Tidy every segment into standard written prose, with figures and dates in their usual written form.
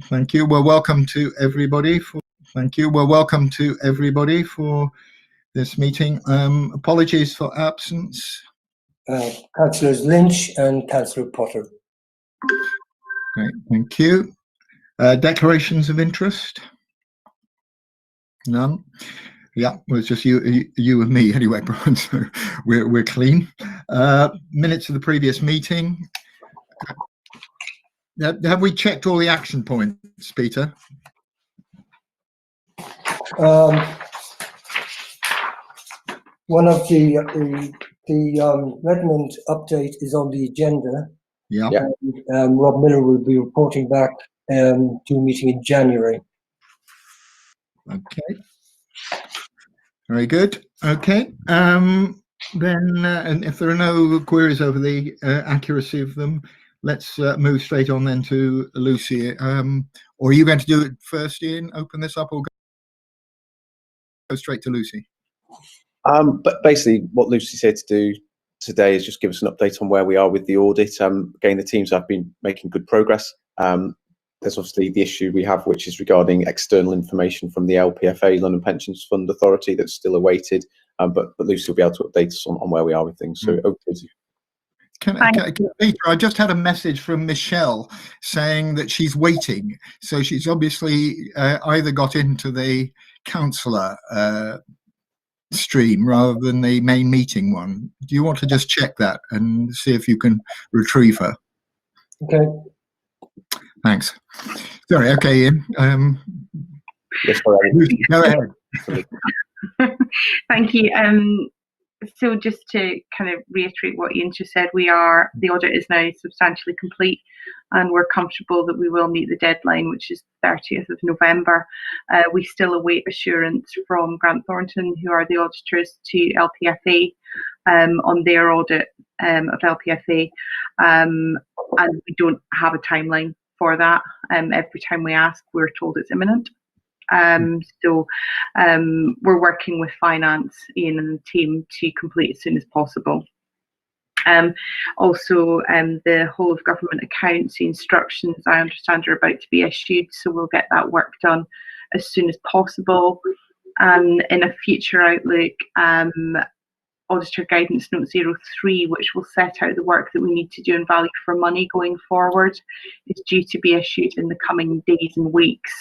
Thank you. Well, welcome to everybody. Welcome to everybody for this meeting. Apologies for absence. Councillors Lynch and Councillor Potter. Great, thank you. Declarations of interest? None. Yeah, well, it's just you and me anyway, Brian. So we're clean. Minutes of the previous meeting. Have we checked all the action points, Peter? One of the Redmond update is on the agenda. Yeah. Rob Miller will be reporting back to a meeting in January. Okay. Very good. Okay. Then, and if there are no queries over the accuracy of them, let's move straight on then to Lucy. Or are you going to do it first, Ian? Open this up, or go straight to Lucy? But basically, what Lucy's here to do today is just give us an update on where we are with the audit. Again, the teams have been making good progress. There's obviously the issue we have, which is regarding external information from the LPFA, London Pensions Fund Authority, that's still awaited. But Lucy will be able to update us on where we are with things. So over to you. Peter, I just had a message from Michelle saying that she's waiting. So she's obviously either got into the councillor stream rather than the main meeting one. Do you want to just check that and see if you can retrieve her? Okay. Thanks. Sorry. Okay, Ian. Yes, go ahead. Thank you. So just to kind of reiterate what Ian just said, the audit is now substantially complete, and we're comfortable that we will meet the deadline, which is 30th of November. We still await assurance from Grant Thornton, who are the auditors to LPFA, on their audit of LPFA, and we don't have a timeline for that. Every time we ask, we're told it's imminent. So we're working with finance, Ian and the team, to complete as soon as possible. Also, the whole of government accounts, the instructions, I understand, are about to be issued, so we'll get that work done as soon as possible. And in a future outlook, Auditor Guidance Note 03, which will set out the work that we need to do in value for money going forward, is due to be issued in the coming days and weeks.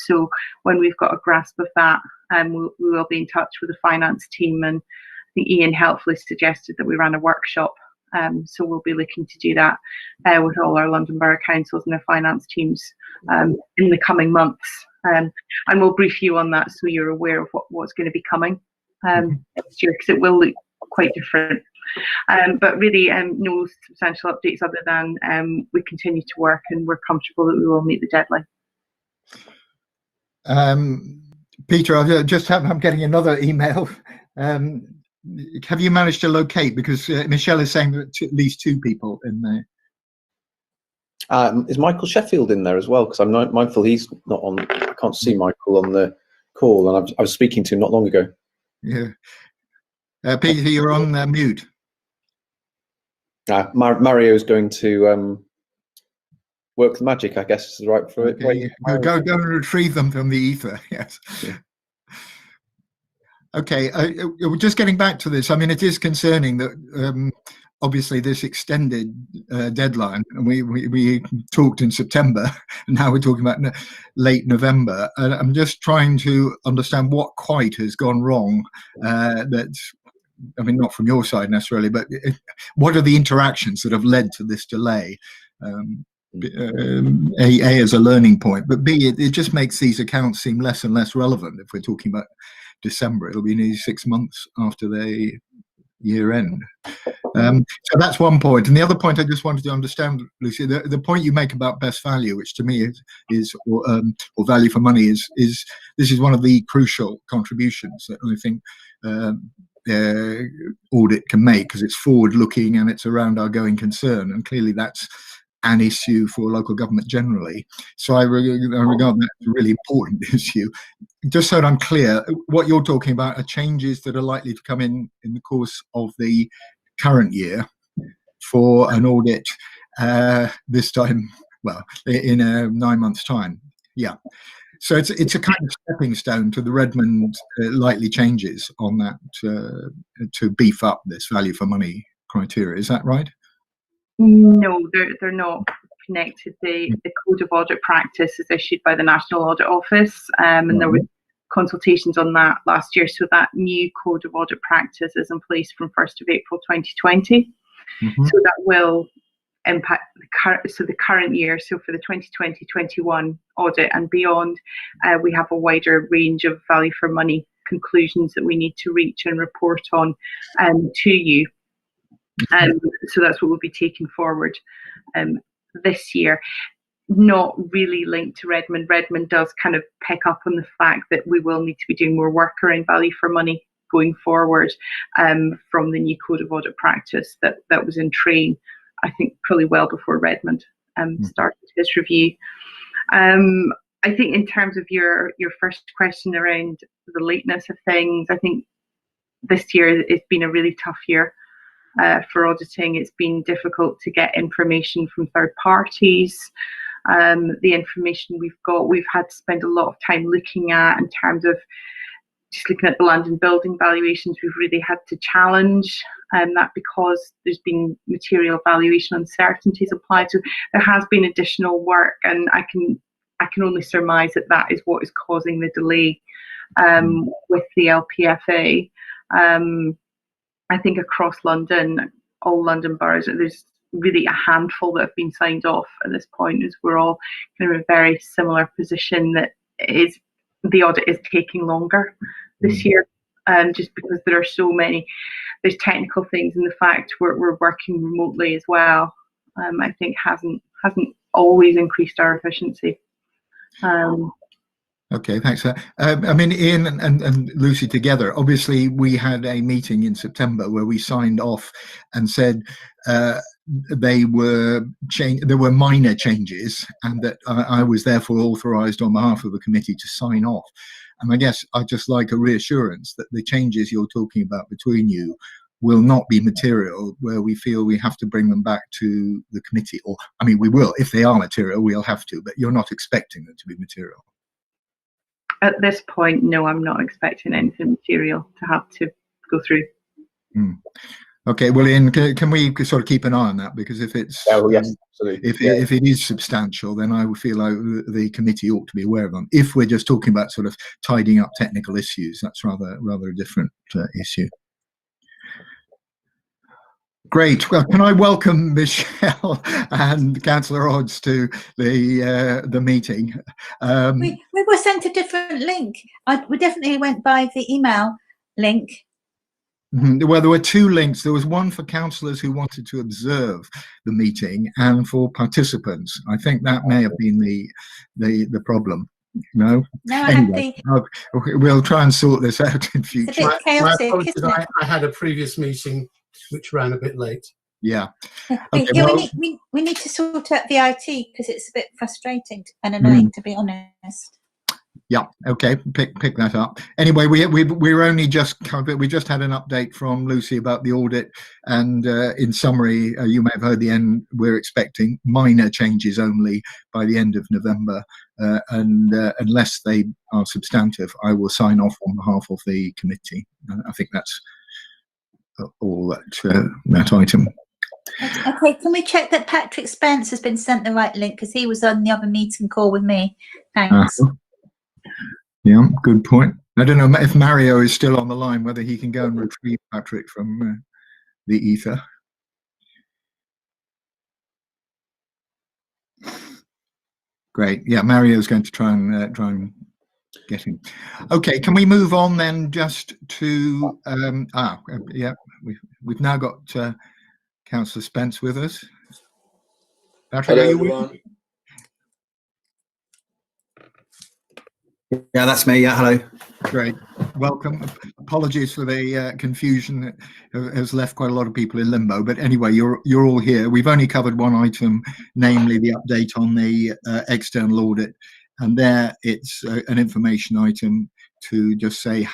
So when we've got a grasp of that, we will be in touch with the finance team, and I think Ian helpfully suggested that we ran a workshop. So we'll be looking to do that with all our London Borough Councils and their finance teams in the coming months. And we'll brief you on that so you're aware of what's going to be coming next year, because it will look quite different. But really, no substantial updates other than we continue to work, and we're comfortable that we will meet the deadline. Peter, I'm getting another email. Have you managed to locate? Because Michelle is saying that at least 2 people in there. Is Michael Sheffield in there as well? Because I'm mindful he's not on. I can't see Michael on the call, and I was speaking to him not long ago. Yeah. Peter, you're on mute. Mario's going to work the magic, I guess is the right for it. Okay. Go and retrieve them from the ether. Yes. Yeah. Okay. Just getting back to this, I mean, it is concerning that obviously this extended deadline, and we talked in September, and now we're talking about late November. And I'm just trying to understand what quite has gone wrong. I mean, not from your side necessarily, but what are the interactions that have led to this delay? A, as a learning point, but B, it just makes these accounts seem less and less relevant. If we're talking about December, it'll be nearly 6 months after the year end. So that's one point. And the other point I just wanted to understand, Lucy, the point you make about best value, which to me is or value for money is this is one of the crucial contributions that I think audit can make, because it's forward looking and it's around our going concern, and clearly that's an issue for local government generally. So I regard that as a really important issue. Just so that I'm clear, what you're talking about are changes that are likely to come in the course of the current year for an audit this time well, in 9 months' time. Yeah. So it's a kind of stepping stone to the Redmond likely changes on that to beef up this value for money criteria. Is that right? No, they're not connected. The Code of Audit Practice is issued by the National Audit Office, and there were consultations on that last year. So that new Code of Audit Practice is in place from 1st of April 2020. So that will impact the current year. So for the 2020-21 audit and beyond, we have a wider range of value for money conclusions that we need to reach and report on to you. So that's what will be taken forward this year. Not really linked to Redmond. Redmond does kind of pick up on the fact that we will need to be doing more work around value for money going forward from the new Code of Audit Practice that was in train, I think, probably well before Redmond started his review. I think in terms of your first question around the lateness of things, I think this year it's been a really tough year for auditing. It's been difficult to get information from third parties. The information we've had to spend a lot of time looking at in terms of just looking at the land and building valuations. We've really had to challenge that because there's been material valuation uncertainties applied. So there has been additional work, and I can only surmise that is what is causing the delay with the LPFA. I think across London, all London boroughs, there's really a handful that have been signed off at this point, as we're all kind of in a very similar position that the audit is taking longer this year, just because there are so many. There's technical things, and the fact we're working remotely as well, I think hasn't always increased our efficiency. Okay, thanks. I mean, Ian and Lucy together, obviously we had a meeting in September where we signed off and said there were minor changes, and that I was therefore authorised on behalf of the committee to sign off. And I guess I'd just like a reassurance that the changes you're talking about between you will not be material where we feel we have to bring them back to the committee. Or, I mean, we will. If they are material, we'll have to, but you're not expecting them to be material. At this point, no, I'm not expecting anything material to have to go through. Okay, well, Ian, can we sort of keep an eye on that? Because if it's yes, absolutely. If it is substantial, then I would feel like the committee ought to be aware of them. If we're just talking about sort of tidying up technical issues, that's rather a different issue. Great. Well, can I welcome Michelle and Councillor Odds to the meeting? We were sent a different link. We definitely went by the email link. Well, there were two links. There was one for councillors who wanted to observe the meeting, and for participants. I think that may have been the problem. No. No, anyway, we'll try and sort this out in future. It's a bit chaotic, isn't it? I had a previous meeting which ran a bit late. Yeah. Okay, yeah, well, we need to sort out the IT because it's a bit frustrating and annoying, to be honest. Yeah. Okay. Pick that up. Anyway, we're only just we just had an update from Lucy about the audit, and in summary, you may have heard the end. We're expecting minor changes only by the end of November, and unless they are substantive, I will sign off on behalf of the committee. I think that's all that item. Okay, can we check that Patrick Spence has been sent the right link, because he was on the other meeting call with me. Thanks. Yeah, good point. I don't know if Mario is still on the line, whether he can go and retrieve Patrick from the ether. Great. Yeah, Mario's going to try and get him. Okay, can we move on then just to yeah, we've now got Councillor Spence with us. Patrick, hello, are you everyone. Yeah, that's me. Yeah, hello. Great, welcome. Apologies for the confusion that has left quite a lot of people in limbo, but anyway, you're all here. We've only covered one item, namely the update on the external audit, and there it's an information item to just say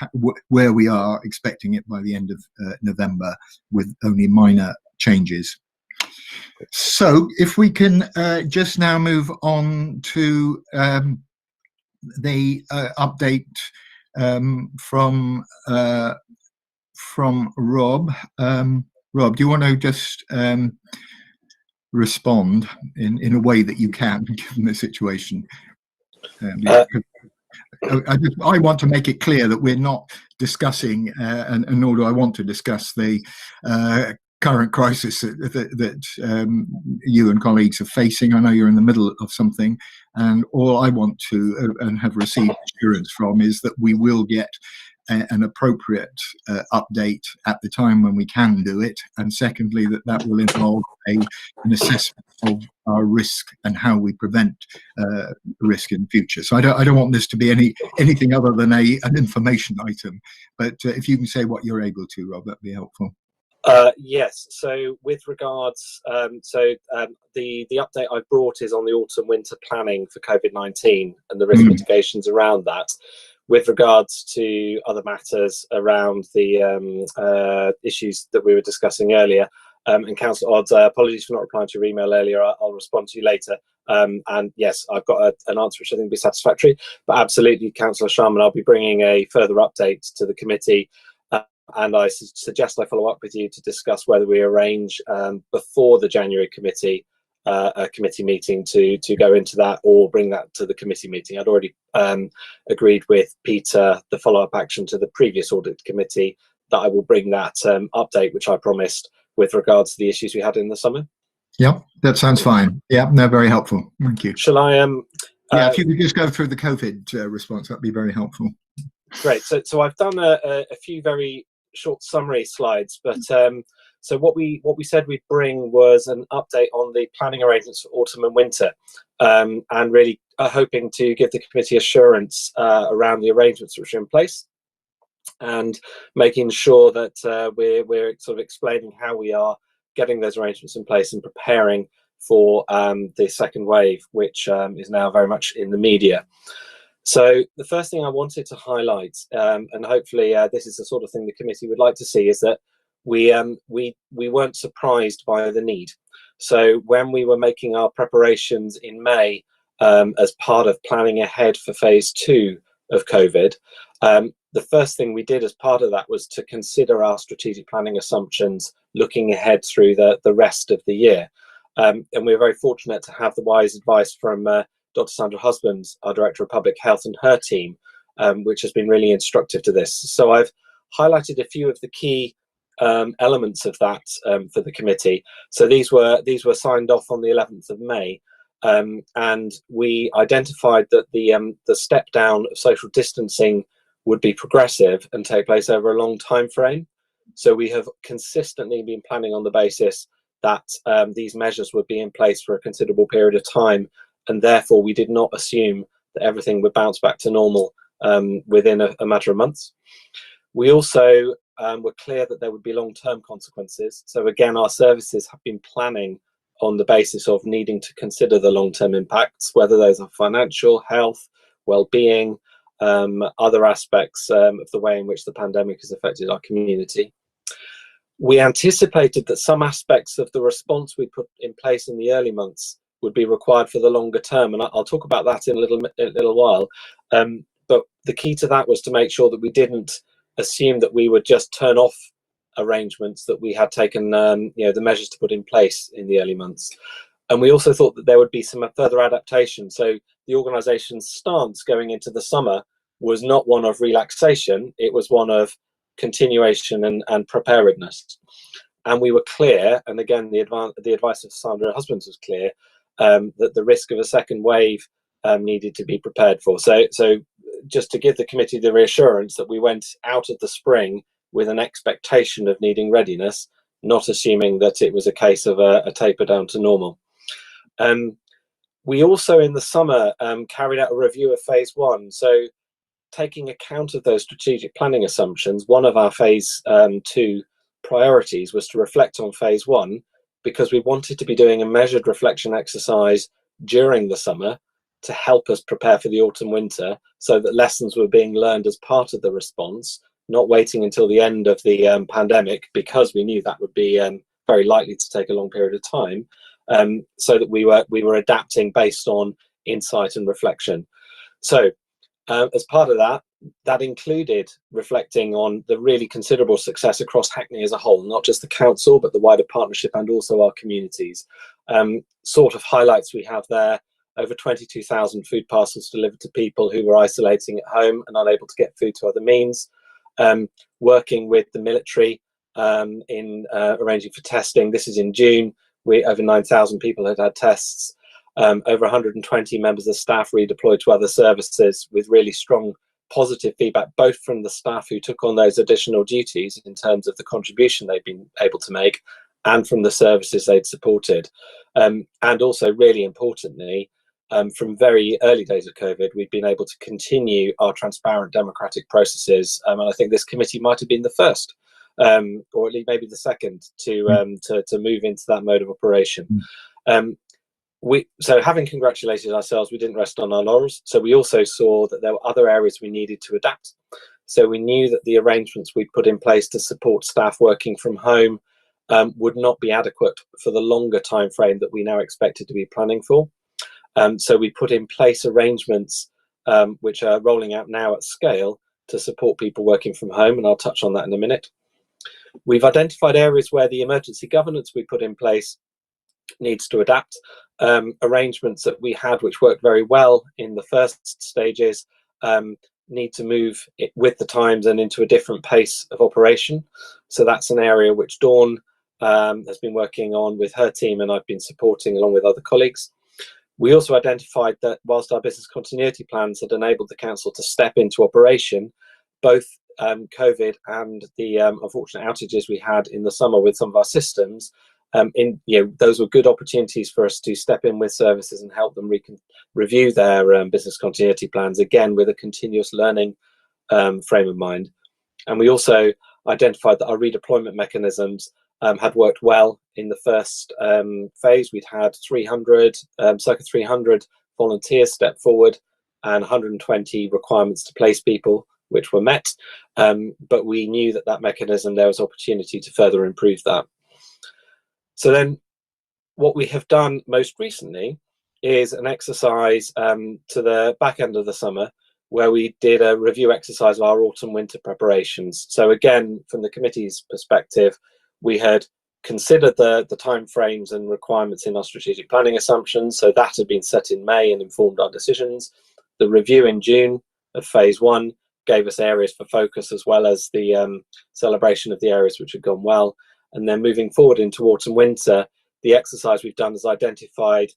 where we are expecting it by the end of November, with only minor changes. So if we can just now move on to the update from Rob. Rob, do you want to just respond in a way that you can, given the situation? I want to make it clear that we're not discussing, and nor do I want to discuss the current crisis that you and colleagues are facing. I know you're in the middle of something, and all I want to and have received assurance from is that we will get an appropriate update at the time when we can do it, and secondly that will involve an assessment of our risk and how we prevent risk in future. So I don't want this to be anything other than an information item, but if you can say what you're able to, Rob, that'd be helpful. Yes, so with regards, the update I've brought is on the autumn-winter planning for COVID-19 and the risk mitigations around that. With regards to other matters around the issues that we were discussing earlier, and Councillor Odds, apologies for not replying to your email earlier. I'll respond to you later. And yes, I've got an answer which I think will be satisfactory. But absolutely, Councillor Sharman, I'll be bringing a further update to the committee. And I suggest I follow up with you to discuss whether we arrange before the January committee a committee meeting to go into that, or bring that to the committee meeting. I'd already agreed with Peter the follow-up action to the previous audit committee that I will bring that update, which I promised, with regards to the issues we had in the summer. Yep, that sounds fine. Yeah, no, very helpful. Thank you. Shall I? Yeah, if you could just go through the COVID response, that'd be very helpful. Great. So I've done a few very short summary slides, but so what we said we'd bring was an update on the planning arrangements for autumn and winter, and really hoping to give the committee assurance around the arrangements which are in place, and making sure that we're sort of explaining how we are getting those arrangements in place and preparing for the second wave, which is now very much in the media. So the first thing I wanted to highlight, and hopefully this is the sort of thing the committee would like to see, is that we weren't surprised by the need. So when we were making our preparations in May as part of planning ahead for phase 2 of COVID, the first thing we did as part of that was to consider our strategic planning assumptions looking ahead through the rest of the year. And we're very fortunate to have the wise advice from Dr. Sandra Husbands, our Director of Public Health, and her team, which has been really instructive to this. So I've highlighted a few of the key elements of that for the committee. So these were signed off on the 11th of May, and we identified that the step down of social distancing would be progressive and take place over a long time frame. So we have consistently been planning on the basis that these measures would be in place for a considerable period of time, and therefore we did not assume that everything would bounce back to normal within a matter of months. We also were clear that there would be long-term consequences. So again, our services have been planning on the basis of needing to consider the long-term impacts, whether those are financial, health, well-being, other aspects of the way in which the pandemic has affected our community. We anticipated that some aspects of the response we put in place in the early months would be required for the longer term, and I'll talk about that in a little while. But the key to that was to make sure that we didn't assume that we would just turn off arrangements that we had taken, the measures to put in place in the early months. And we also thought that there would be some further adaptation. So the organisation's stance going into the summer was not one of relaxation; it was one of continuation and preparedness. And we were clear, and again, the advice of Sandra Husbands was clear, that the risk of a second wave needed to be prepared for. So just to give the committee the reassurance that we went out of the spring with an expectation of needing readiness, not assuming that it was a case of a taper down to normal. We also in the summer carried out a review of phase 1. So taking account of those strategic planning assumptions, one of our phase 2 priorities was to reflect on phase 1, because we wanted to be doing a measured reflection exercise during the summer to help us prepare for the autumn winter, so that lessons were being learned as part of the response, not waiting until the end of the pandemic, because we knew that would be very likely to take a long period of time, so that we were adapting based on insight and reflection. So as part of that, that included reflecting on the really considerable success across Hackney as a whole, not just the council, but the wider partnership and also our communities. Sort of highlights we have there: over 22,000 food parcels delivered to people who were isolating at home and unable to get food to other means. Working with the military in arranging for testing. This is in June. Over 9,000 people had tests. Over 120 members of staff redeployed to other services with really strong positive feedback, both from the staff who took on those additional duties in terms of the contribution they've been able to make, and from the services they'd supported. And also, really importantly, from very early days of COVID, we've been able to continue our transparent democratic processes. And I think this committee might have been the first, or at least maybe the second, to move into that mode of operation. So having congratulated ourselves, we didn't rest on our laurels. So we also saw that there were other areas we needed to adapt. So we knew that the arrangements we'd put in place to support staff working from home would not be adequate for the longer time frame that we now expected to be planning for. So we put in place arrangements which are rolling out now at scale to support people working from home, and I'll touch on that in a minute. We've identified areas where the emergency governance we put in place needs to adapt. Arrangements that we had which worked very well in the first stages need to move with the times and into a different pace of operation. So that's an area which Dawn has been working on with her team, and I've been supporting along with other colleagues. We also identified that whilst our business continuity plans had enabled the council to step into operation, both COVID and the unfortunate outages we had in the summer with some of our systems, those were good opportunities for us to step in with services and help them review their business continuity plans, again with a continuous learning frame of mind. And we also identified that our redeployment mechanisms had worked well in the first phase. We'd had circa 300 volunteers step forward and 120 requirements to place people, which were met. But we knew that that mechanism, there was opportunity to further improve that. So then what we have done most recently is an exercise to the back end of the summer, where we did a review exercise of our autumn-winter preparations. So again, from the committee's perspective, we had considered the timeframes and requirements in our strategic planning assumptions. So that had been set in May and informed our decisions. The review in June of phase 1 gave us areas for focus, as well as the celebration of the areas which had gone well. And then moving forward into autumn-winter, the exercise we've done has identified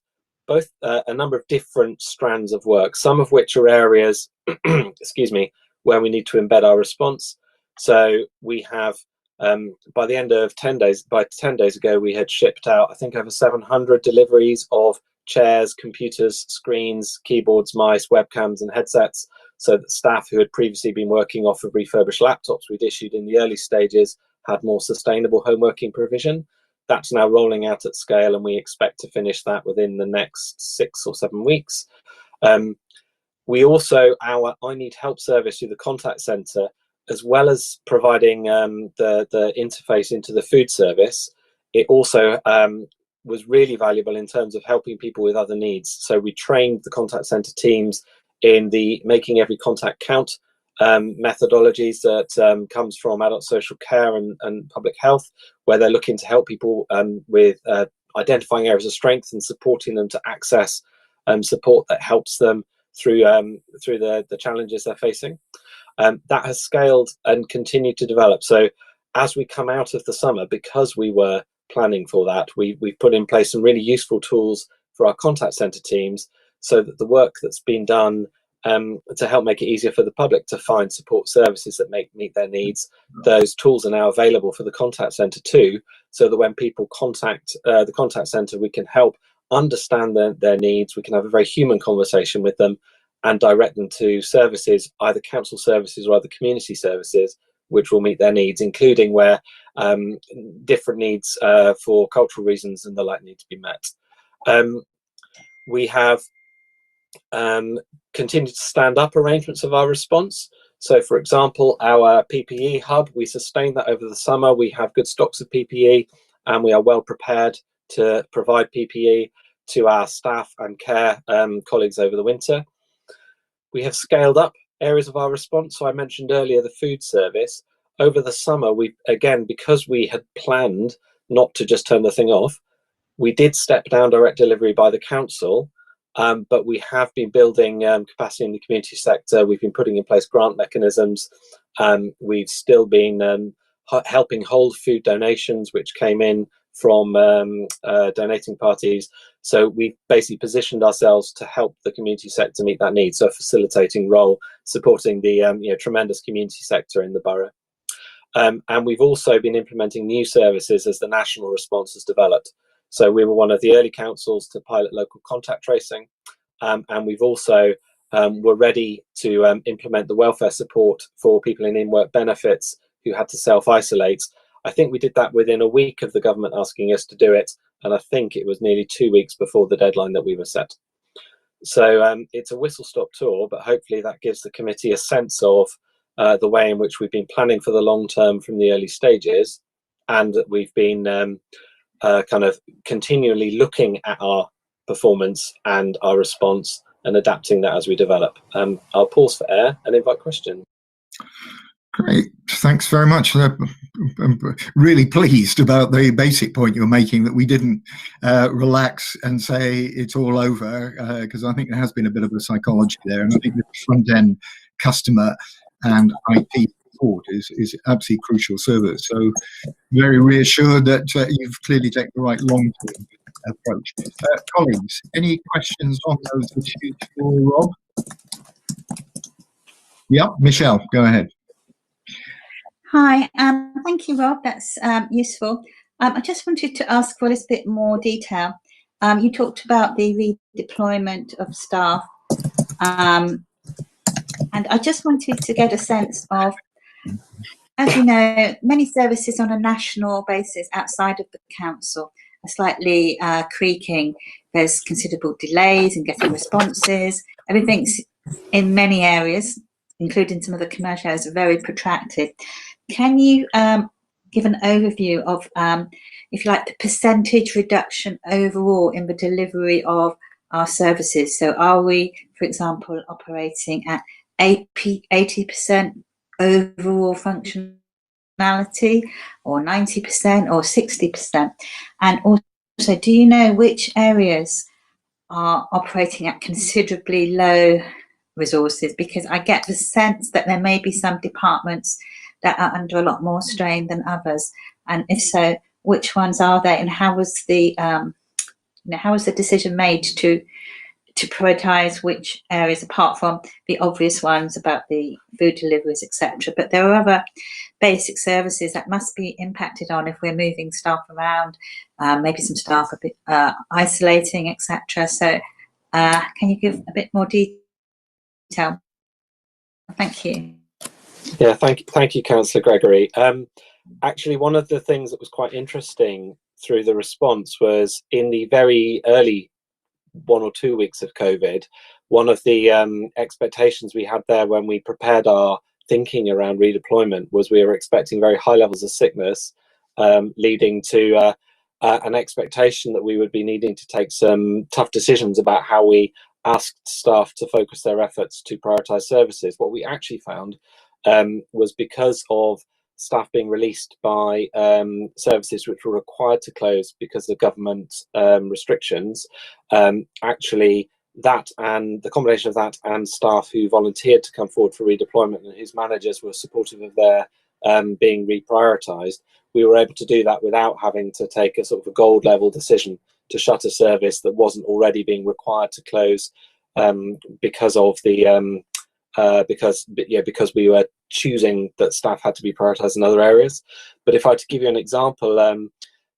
both a number of different strands of work, some of which are areas, excuse me, where we need to embed our response. So we have, by the end of 10 days ago, we had shipped out, I think, over 700 deliveries of chairs, computers, screens, keyboards, mice, webcams, and headsets, so that staff who had previously been working off of refurbished laptops we'd issued in the early stages had more sustainable home working provision. That's now rolling out at scale, and we expect to finish that within the next 6 or 7 weeks. We also, our I Need Help service through the contact centre, as well as providing the interface into the food service, it also was really valuable in terms of helping people with other needs. So we trained the contact centre teams in the making every contact count methodologies that comes from adult social care and public health, where they're looking to help people with identifying areas of strength and supporting them to access support that helps them through the challenges they're facing. That has scaled and continued to develop. So as we come out of the summer, because we were planning for that, we've put in place some really useful tools for our contact centre teams, so that the work that's been done to help make it easier for the public to find support services that meet their needs, those tools are now available for the contact centre too, so that when people contact the contact centre, we can help understand their needs, we can have a very human conversation with them and direct them to services, either council services or other community services, which will meet their needs, including where different needs for cultural reasons and the like need to be met. We have continued to stand up arrangements of our response. So, for example, our PPE hub, we sustained that over the summer. We have good stocks of PPE, and we are well prepared to provide PPE to our staff and care colleagues over the winter. We have scaled up areas of our response. So I mentioned earlier the food service. Over the summer, we again, because we had planned not to just turn the thing off, we did step down direct delivery by the council, but we have been building capacity in the community sector. We've been putting in place grant mechanisms. We've still been helping hold food donations, which came in from donating parties. So we've basically positioned ourselves to help the community sector meet that need. So a facilitating role, supporting the tremendous community sector in the borough. And we've also been implementing new services as the national response has developed. So we were one of the early councils to pilot local contact tracing. And we've also were ready to implement the welfare support for people in in-work benefits who had to self-isolate. I think we did that within a week of the government asking us to do it. And I think it was nearly 2 weeks before the deadline that we were set. So it's a whistle-stop tour, but hopefully that gives the committee a sense of the way in which we've been planning for the long term from the early stages, and that we've been kind of continually looking at our performance and our response and adapting that as we develop. I'll pause for air and invite questions. Great, thanks very much. I'm really pleased about the basic point you're making, that we didn't relax and say it's all over, because I think there has been a bit of a psychology there, and I think the front end customer and IT support is absolutely crucial service. So very reassured that you've clearly taken the right long-term approach. Colleagues, any questions on those issues for Rob? Yeah, Michelle, go ahead. Hi, thank you, Rob. That's useful. I just wanted to ask for a little bit more detail. You talked about the redeployment of staff, and I just wanted to get a sense of, as you know, many services on a national basis outside of the council are slightly creaking. There's considerable delays in getting responses. Everything's in many areas, including some of the commercial areas, are very protracted. Can you give an overview of, if you like, the percentage reduction overall in the delivery of our services? So are we, for example, operating at 80% overall functionality, or 90%, or 60%? And also, do you know which areas are operating at considerably low resources? Because I get the sense that there may be some departments that are under a lot more strain than others, and if so, which ones are they, and how was the decision made to prioritise which areas, apart from the obvious ones about the food deliveries, etc. But there are other basic services that must be impacted on if we're moving staff around, maybe some staff a bit isolating, etc. So can you give a bit more detail? Thank you. Yeah, thank you, Councillor Gregory. Actually, one of the things that was quite interesting through the response was in the very early 1 or 2 weeks of COVID, one of the expectations we had there when we prepared our thinking around redeployment was we were expecting very high levels of sickness, leading to an expectation that we would be needing to take some tough decisions about how we asked staff to focus their efforts to prioritise services. What we actually found was, because of staff being released by services which were required to close because of government restrictions, actually that, and the combination of that and staff who volunteered to come forward for redeployment and whose managers were supportive of their being reprioritised, we were able to do that without having to take a sort of a gold level decision to shut a service that wasn't already being required to close because of the because we were choosing that staff had to be prioritised in other areas. But if I had to give you an example,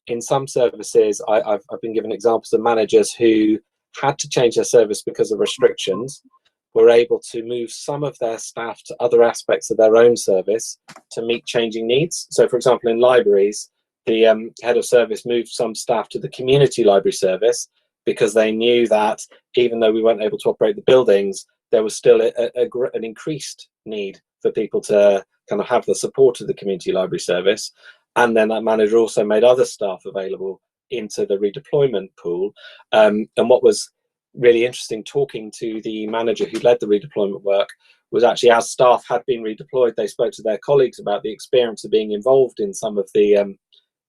in some services, I've been given examples of managers who had to change their service because of restrictions, were able to move some of their staff to other aspects of their own service to meet changing needs. So, for example, in libraries, the head of service moved some staff to the community library service because they knew that even though we weren't able to operate the buildings, there was still an increased need for people to kind of have the support of the community library service. and then that manager also made other staff available into the redeployment pool. And what was really interesting, talking to the manager who led the redeployment work, was actually, as staff had been redeployed, they spoke to their colleagues about the experience of being involved in some of the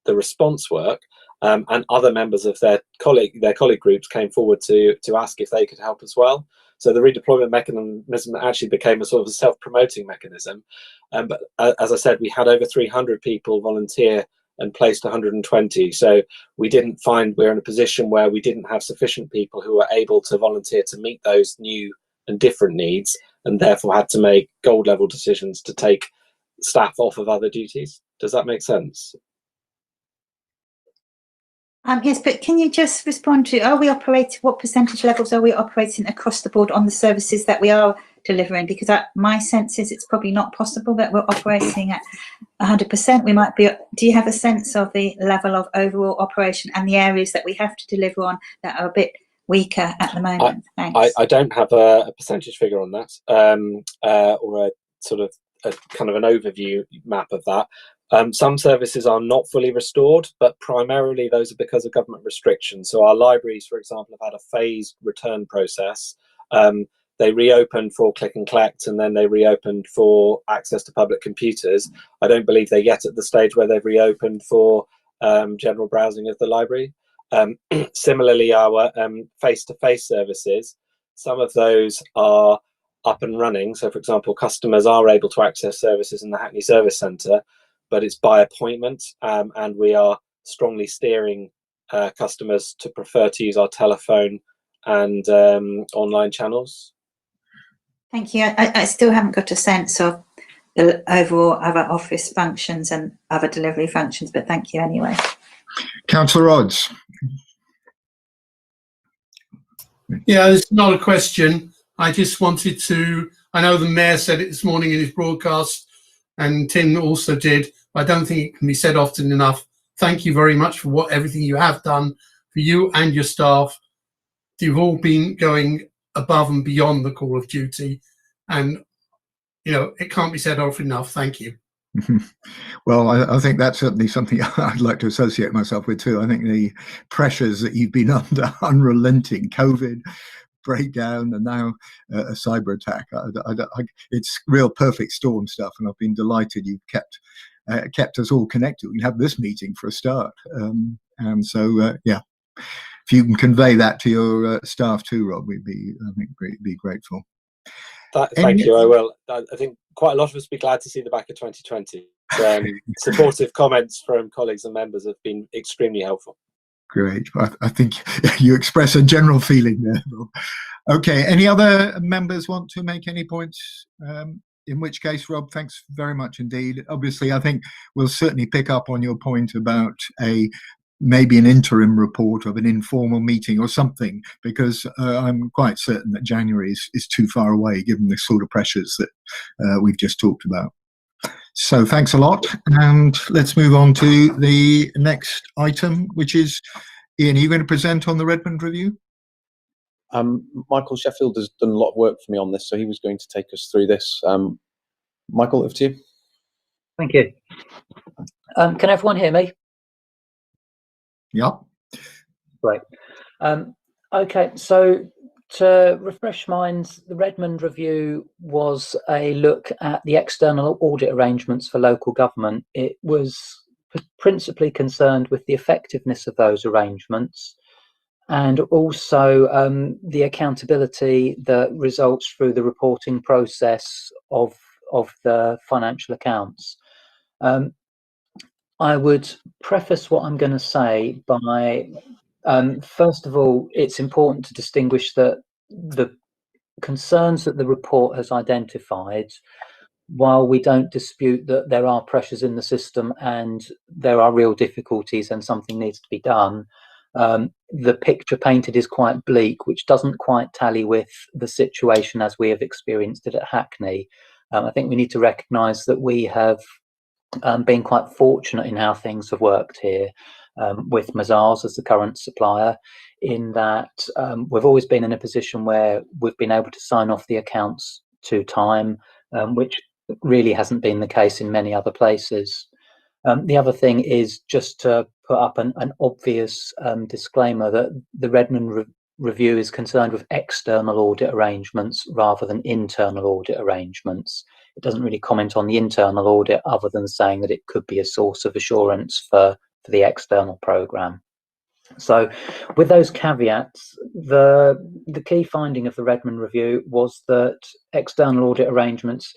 response work, and other members of their colleague groups came forward to ask if they could help as well. So the redeployment mechanism actually became a sort of a self-promoting mechanism. But as I said, we had over 300 people volunteer and placed 120. So we're in a position where we didn't have sufficient people who were able to volunteer to meet those new and different needs, and therefore had to make gold level decisions to take staff off of other duties. Does that make sense? Yes, but can you just respond to, what percentage levels are we operating across the board on the services that we are delivering? Because my sense is it's probably not possible that we're operating at 100%. We might be. Do you have a sense of the level of overall operation and the areas that we have to deliver on that are a bit weaker at the moment? Thanks. I don't have a percentage figure on that, or a sort of a kind of an overview map of that. Some services are not fully restored, but primarily those are because of government restrictions. So our libraries, for example, have had a phased return process. They reopened for click and collect, and then they reopened for access to public computers. I don't believe they're yet at the stage where they've reopened for general browsing of the library. Similarly, our face-to-face services, some of those are up and running. So, for example, customers are able to access services in the Hackney Service Centre, but it's by appointment, and we are strongly steering customers to prefer to use our telephone and online channels. Thank you. I still haven't got a sense of the overall other office functions and other delivery functions, but thank you anyway. Councillor Odds. Yeah, it's not a question. I just wanted to, I know the Mayor said it this morning in his broadcast, and Tim also did, but I don't think it can be said often enough. Thank you very much for everything you have done for you and your staff. You've all been going above and beyond the call of duty, and it can't be said often enough. Thank you. Well, I think that's certainly something I'd like to associate myself with too. I think the pressures that you've been under, unrelenting COVID, breakdown, and now a cyber attack, it's real perfect storm stuff, and I've been delighted you've kept us all connected. We have this meeting for a start, and so yeah, if you can convey that to your staff too, Rob, we'd be, I think, be grateful. Thank you. I will. I think quite a lot of us will be glad to see the back of 2020. Supportive comments from colleagues and members have been extremely helpful. Great. I think you express a general feeling there, Rob. Okay. Any other members want to make any points? In which case, Rob, thanks very much indeed. Obviously, I think we'll certainly pick up on your point about maybe an interim report of an informal meeting or something, because I'm quite certain that January is too far away given the sort of pressures that we've just talked about. So thanks a lot, and let's move on to the next item, which is, Ian, are you going to present on the Redmond review? Michael Sheffield has done a lot of work for me on this, so he was going to take us through this. Michael, over to you. Thank you. Can everyone hear me? Yep. Great. Okay, so to refresh minds, the Redmond review was a look at the external audit arrangements for local government. It was principally concerned with the effectiveness of those arrangements, and also the accountability that results through the reporting process of the financial accounts. I would preface what I'm going to say by, first of all, it's important to distinguish that the concerns that the report has identified, while we don't dispute that there are pressures in the system and there are real difficulties and something needs to be done, the picture painted is quite bleak, which doesn't quite tally with the situation as we have experienced it at Hackney. I think we need to recognise that we have been quite fortunate in how things have worked here, with Mazars as the current supplier, in that we've always been in a position where we've been able to sign off the accounts to time, which really hasn't been the case in many other places. The other thing is just to put up an obvious disclaimer that the Redmond review is concerned with external audit arrangements rather than internal audit arrangements. It doesn't really comment on the internal audit other than saying that it could be a source of assurance for the external programme. So with those caveats, the key finding of the Redmond review was that external audit arrangements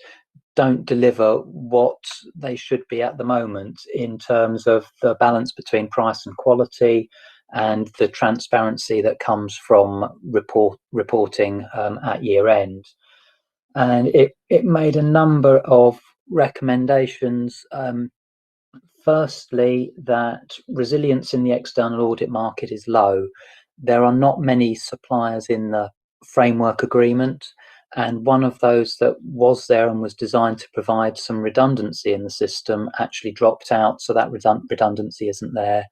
don't deliver what they should be at the moment in terms of the balance between price and quality and the transparency that comes from reporting at year end. And it made a number of recommendations. Firstly, that resilience in the external audit market is low. There are not many suppliers in the framework agreement, and one of those that was there and was designed to provide some redundancy in the system actually dropped out, so that redundancy isn't there.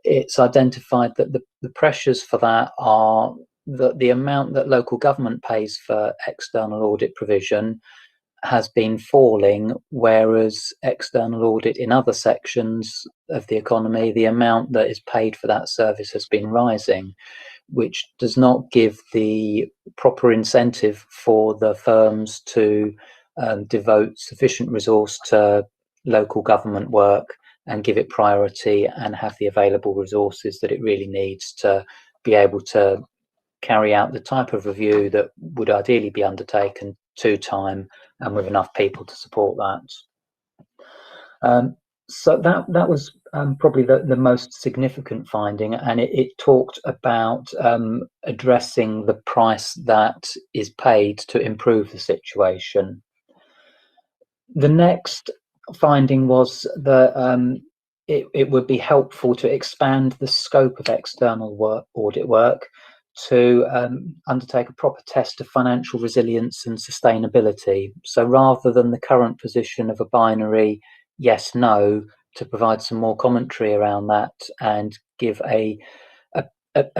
It's identified that the pressures for that are that the amount that local government pays for external audit provision has been falling, whereas external audit in other sections of the economy, the amount that is paid for that service has been rising, which does not give the proper incentive for the firms to devote sufficient resource to local government work and give it priority and have the available resources that it really needs to be able to carry out the type of review that would ideally be undertaken to time and with enough people to support that. So that was probably the most significant finding, and it talked about addressing the price that is paid to improve the situation. The next finding was that it would be helpful to expand the scope of external audit work to undertake a proper test of financial resilience and sustainability. So rather than the current position of a binary yes, no, to provide some more commentary around that and give a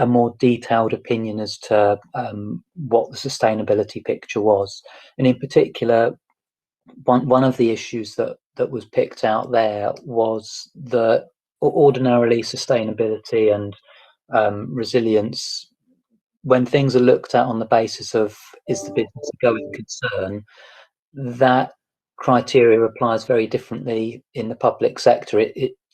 more detailed opinion as to what the sustainability picture was. And in particular, one of the issues that was picked out there was that ordinarily sustainability and resilience, when things are looked at on the basis of is the business a going concern, that criteria applies very differently in the public sector.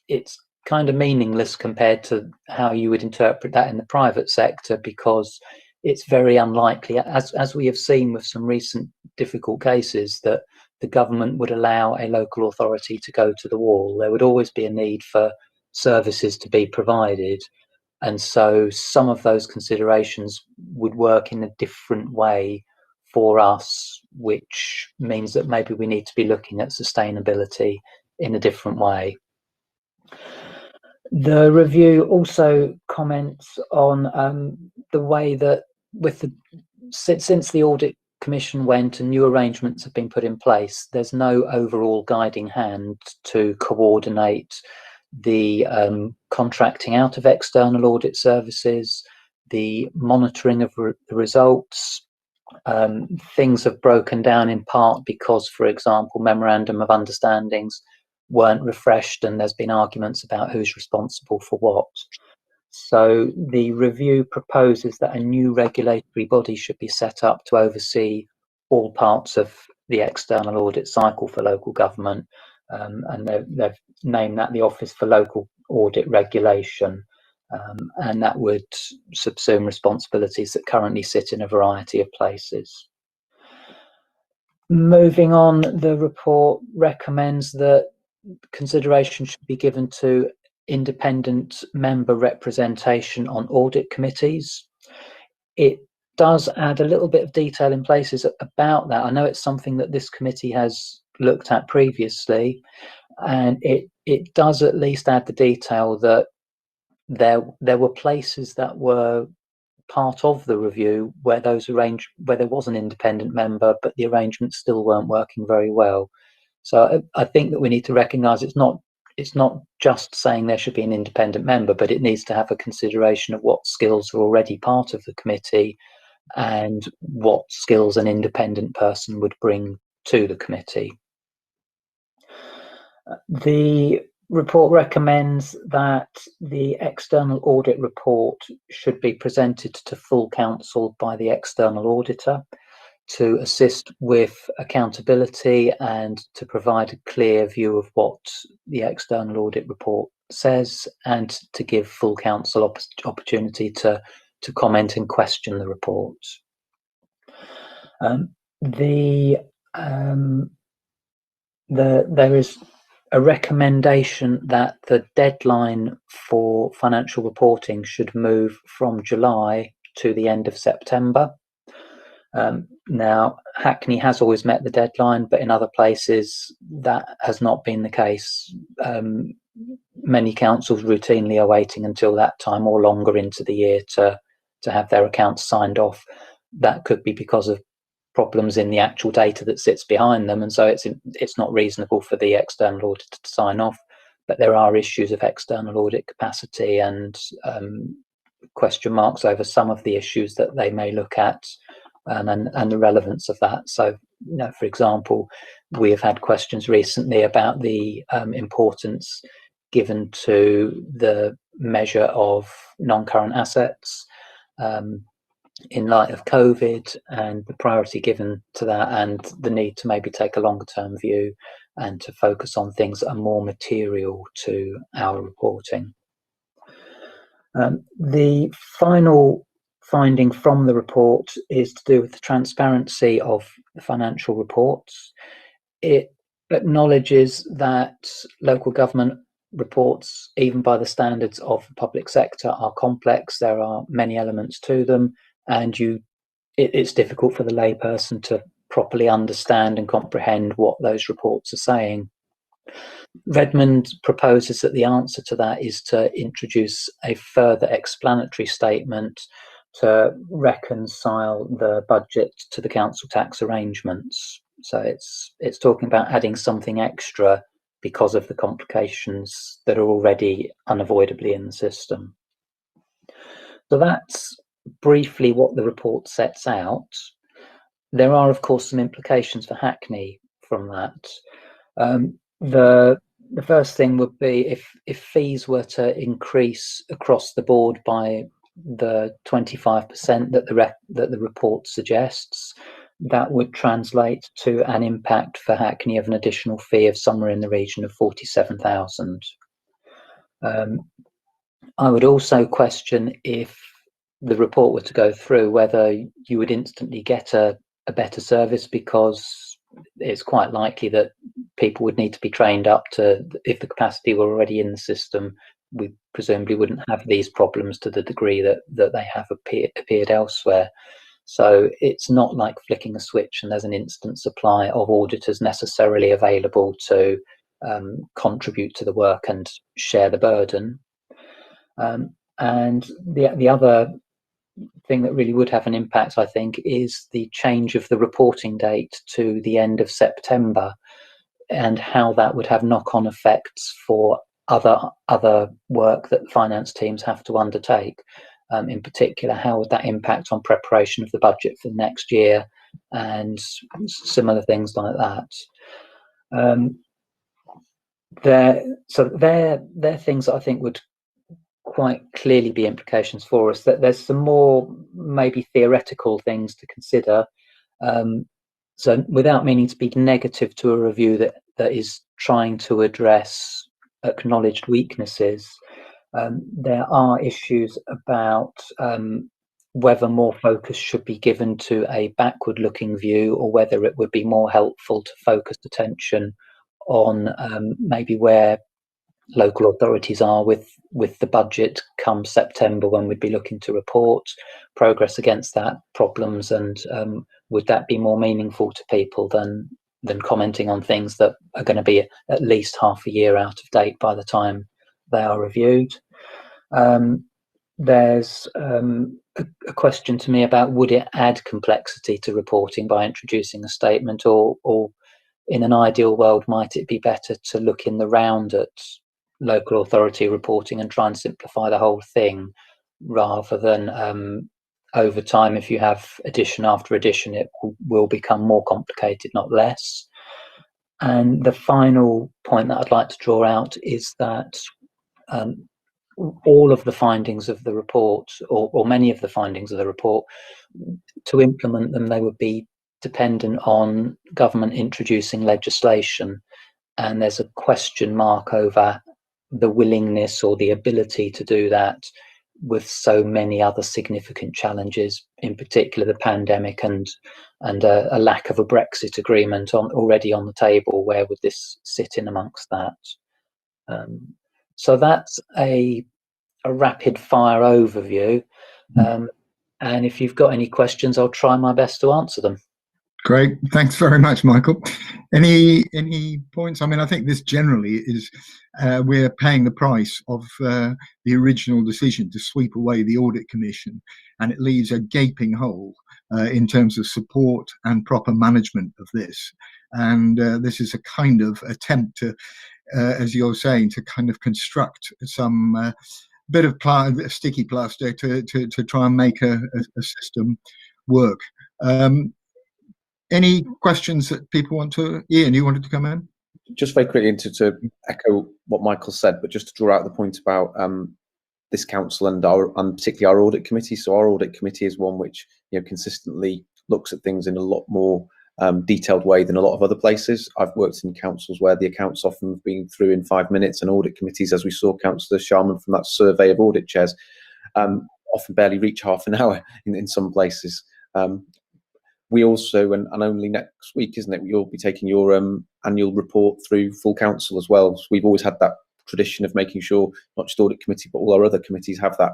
It's kind of meaningless compared to how you would interpret that in the private sector, because it's very unlikely, as we have seen with some recent difficult cases, that the government would allow a local authority to go to the wall. There would always be a need for services to be provided. And so some of those considerations would work in a different way for us, which means that maybe we need to be looking at sustainability in a different way. The review also comments on the way that since the Audit Commission went and new arrangements have been put in place, there's no overall guiding hand to coordinate the contracting out of external audit services, the monitoring of the results. Things have broken down in part because, for example, memorandum of understandings weren't refreshed and there's been arguments about who's responsible for what. So the review proposes that a new regulatory body should be set up to oversee all parts of the external audit cycle for local government, and they've named that the Office for Local Audit Regulation, and that would subsume responsibilities that currently sit in a variety of places. Moving on, the report recommends that consideration should be given to independent member representation on audit committees. It does add a little bit of detail in places about that. I know it's something that this committee has looked at previously, and it does at least add the detail that there were places that were part of the review where there was an independent member, but the arrangements still weren't working very well. So I think that we need to recognise it's not just saying there should be an independent member, but it needs to have a consideration of what skills are already part of the committee and what skills an independent person would bring to the committee. The report recommends that the external audit report should be presented to full council by the external auditor to assist with accountability and to provide a clear view of what the external audit report says, and to give full council opportunity to comment and question the report. There is a recommendation that the deadline for financial reporting should move from July to the end of September. Now, Hackney has always met the deadline, but in other places that has not been the case. Many councils routinely are waiting until that time or longer into the year to have their accounts signed off. That could be because of problems in the actual data that sits behind them, and so it's not reasonable for the external auditor to sign off. But there are issues of external audit capacity and question marks over some of the issues that they may look at, and the relevance of that. So, for example, we have had questions recently about the importance given to the measure of non-current assets in light of COVID, and the priority given to that, and the need to maybe take a longer term view and to focus on things that are more material to our reporting. The final finding from the report is to do with the transparency of the financial reports. It acknowledges that local government reports, even by the standards of the public sector, are complex. There are many elements to them, and it's difficult for the layperson to properly understand and comprehend what those reports are saying. Redmond proposes that the answer to that is to introduce a further explanatory statement to reconcile the budget to the council tax arrangements. So it's talking about adding something extra because of the complications that are already unavoidably in the system. So that's briefly what the report sets out. There are, of course, some implications for Hackney from that. The first thing would be if fees were to increase across the board by the 25% that the report suggests, that would translate to an impact for Hackney of an additional fee of somewhere in the region of 47,000. I would also question, if the report were to go through, whether you would instantly get a better service, because it's quite likely that people would need to be trained up to, if the capacity were already in the system, we presumably wouldn't have these problems to the degree that they have appeared elsewhere. So it's not like flicking a switch and there's an instant supply of auditors necessarily available to contribute to the work and share the burden. And the other thing that really would have an impact, I think, is the change of the reporting date to the end of September, and how that would have knock-on effects for other work that finance teams have to undertake. In particular, how would that impact on preparation of the budget for the next year and similar things like that. They're things that I think would quite clearly be implications for us. That there's some more maybe theoretical things to consider. So without meaning to be negative to a review that is trying to address acknowledged weaknesses, there are issues about whether more focus should be given to a backward-looking view, or whether it would be more helpful to focus attention on maybe where local authorities are with the budget come September, when we'd be looking to report progress against that, problems, and would that be more meaningful to people than commenting on things that are going to be at least half a year out of date by the time they are reviewed. There's a question to me about, would it add complexity to reporting by introducing a statement, or in an ideal world, might it be better to look in the round at local authority reporting and try and simplify the whole thing, rather than over time, if you have edition after edition, it will become more complicated, not less. And the final point that I'd like to draw out is that all of the findings of the report, or many of the findings of the report, to implement them, they would be dependent on government introducing legislation. And there's a question mark over the willingness or the ability to do that with so many other significant challenges, in particular the pandemic and a lack of a Brexit agreement already on the table. Where would this sit in amongst that? So that's a rapid fire overview. And if you've got any questions, I'll try my best to answer them. Great, thanks very much, Michael. Any points? I mean, I think this generally is we're paying the price of the original decision to sweep away the Audit Commission, and it leaves a gaping hole in terms of support and proper management of this. And this is a kind of attempt to, as you're saying, to kind of construct some bit of sticky plaster to try and make a system work. Any questions that people want to? Ian, you wanted to come in? Just very quickly to echo what Michael said, but just to draw out the point about this council and particularly our audit committee. So our audit committee is one which consistently looks at things in a lot more detailed way than a lot of other places. I've worked in councils where the accounts often have been through in 5 minutes, and audit committees, as we saw Councillor Sharman from that survey of audit chairs, often barely reach half an hour in some places. We also, and only next week, isn't it, you'll be taking your annual report through full council as well. So we've always had that tradition of making sure not just audit committee, but all our other committees have that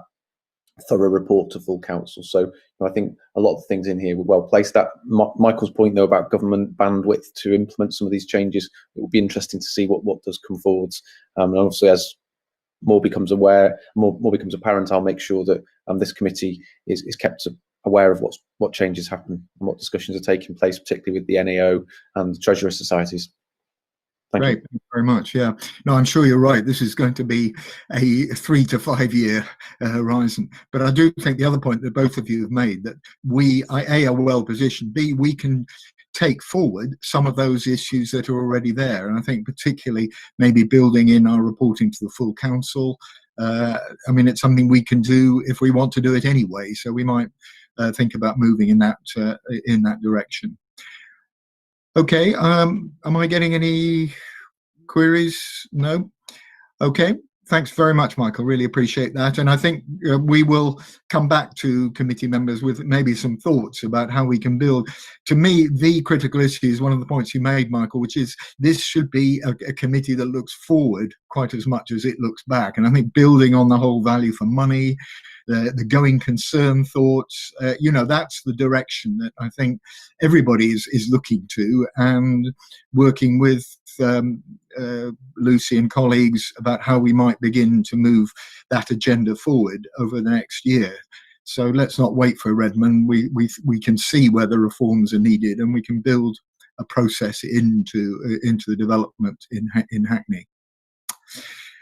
thorough report to full council. So I think a lot of the things in here were well placed. That Michael's point though about government bandwidth to implement some of these changes, it will be interesting to see what does come forwards. And obviously, as more becomes apparent, I'll make sure that this committee is kept aware of what changes happen and what discussions are taking place, particularly with the NAO and the Treasurer Societies. Great, thank you very much. Yeah, no, I'm sure you're right. This is going to be a 3 to 5 year horizon. But I do think the other point that both of you have made, that we, A, are well positioned, B, we can take forward some of those issues that are already there. And I think particularly maybe building in our reporting to the full council. I mean, it's something we can do if we want to do it anyway. So we might think about moving in that direction. Okay, am I getting any queries? No? Okay, thanks very much, Michael. Really appreciate that. And I think we will come back to committee members with maybe some thoughts about how we can build. To me, the critical issue is one of the points you made, Michael, which is this should be a committee that looks forward quite as much as it looks back. And I think building on the whole value for money, the going concern thoughts, that's the direction that I think everybody is looking to, and working with Lucy and colleagues about how we might begin to move that agenda forward over the next year. So let's not wait for Redmond. We can see where the reforms are needed, and we can build a process into the development in Hackney.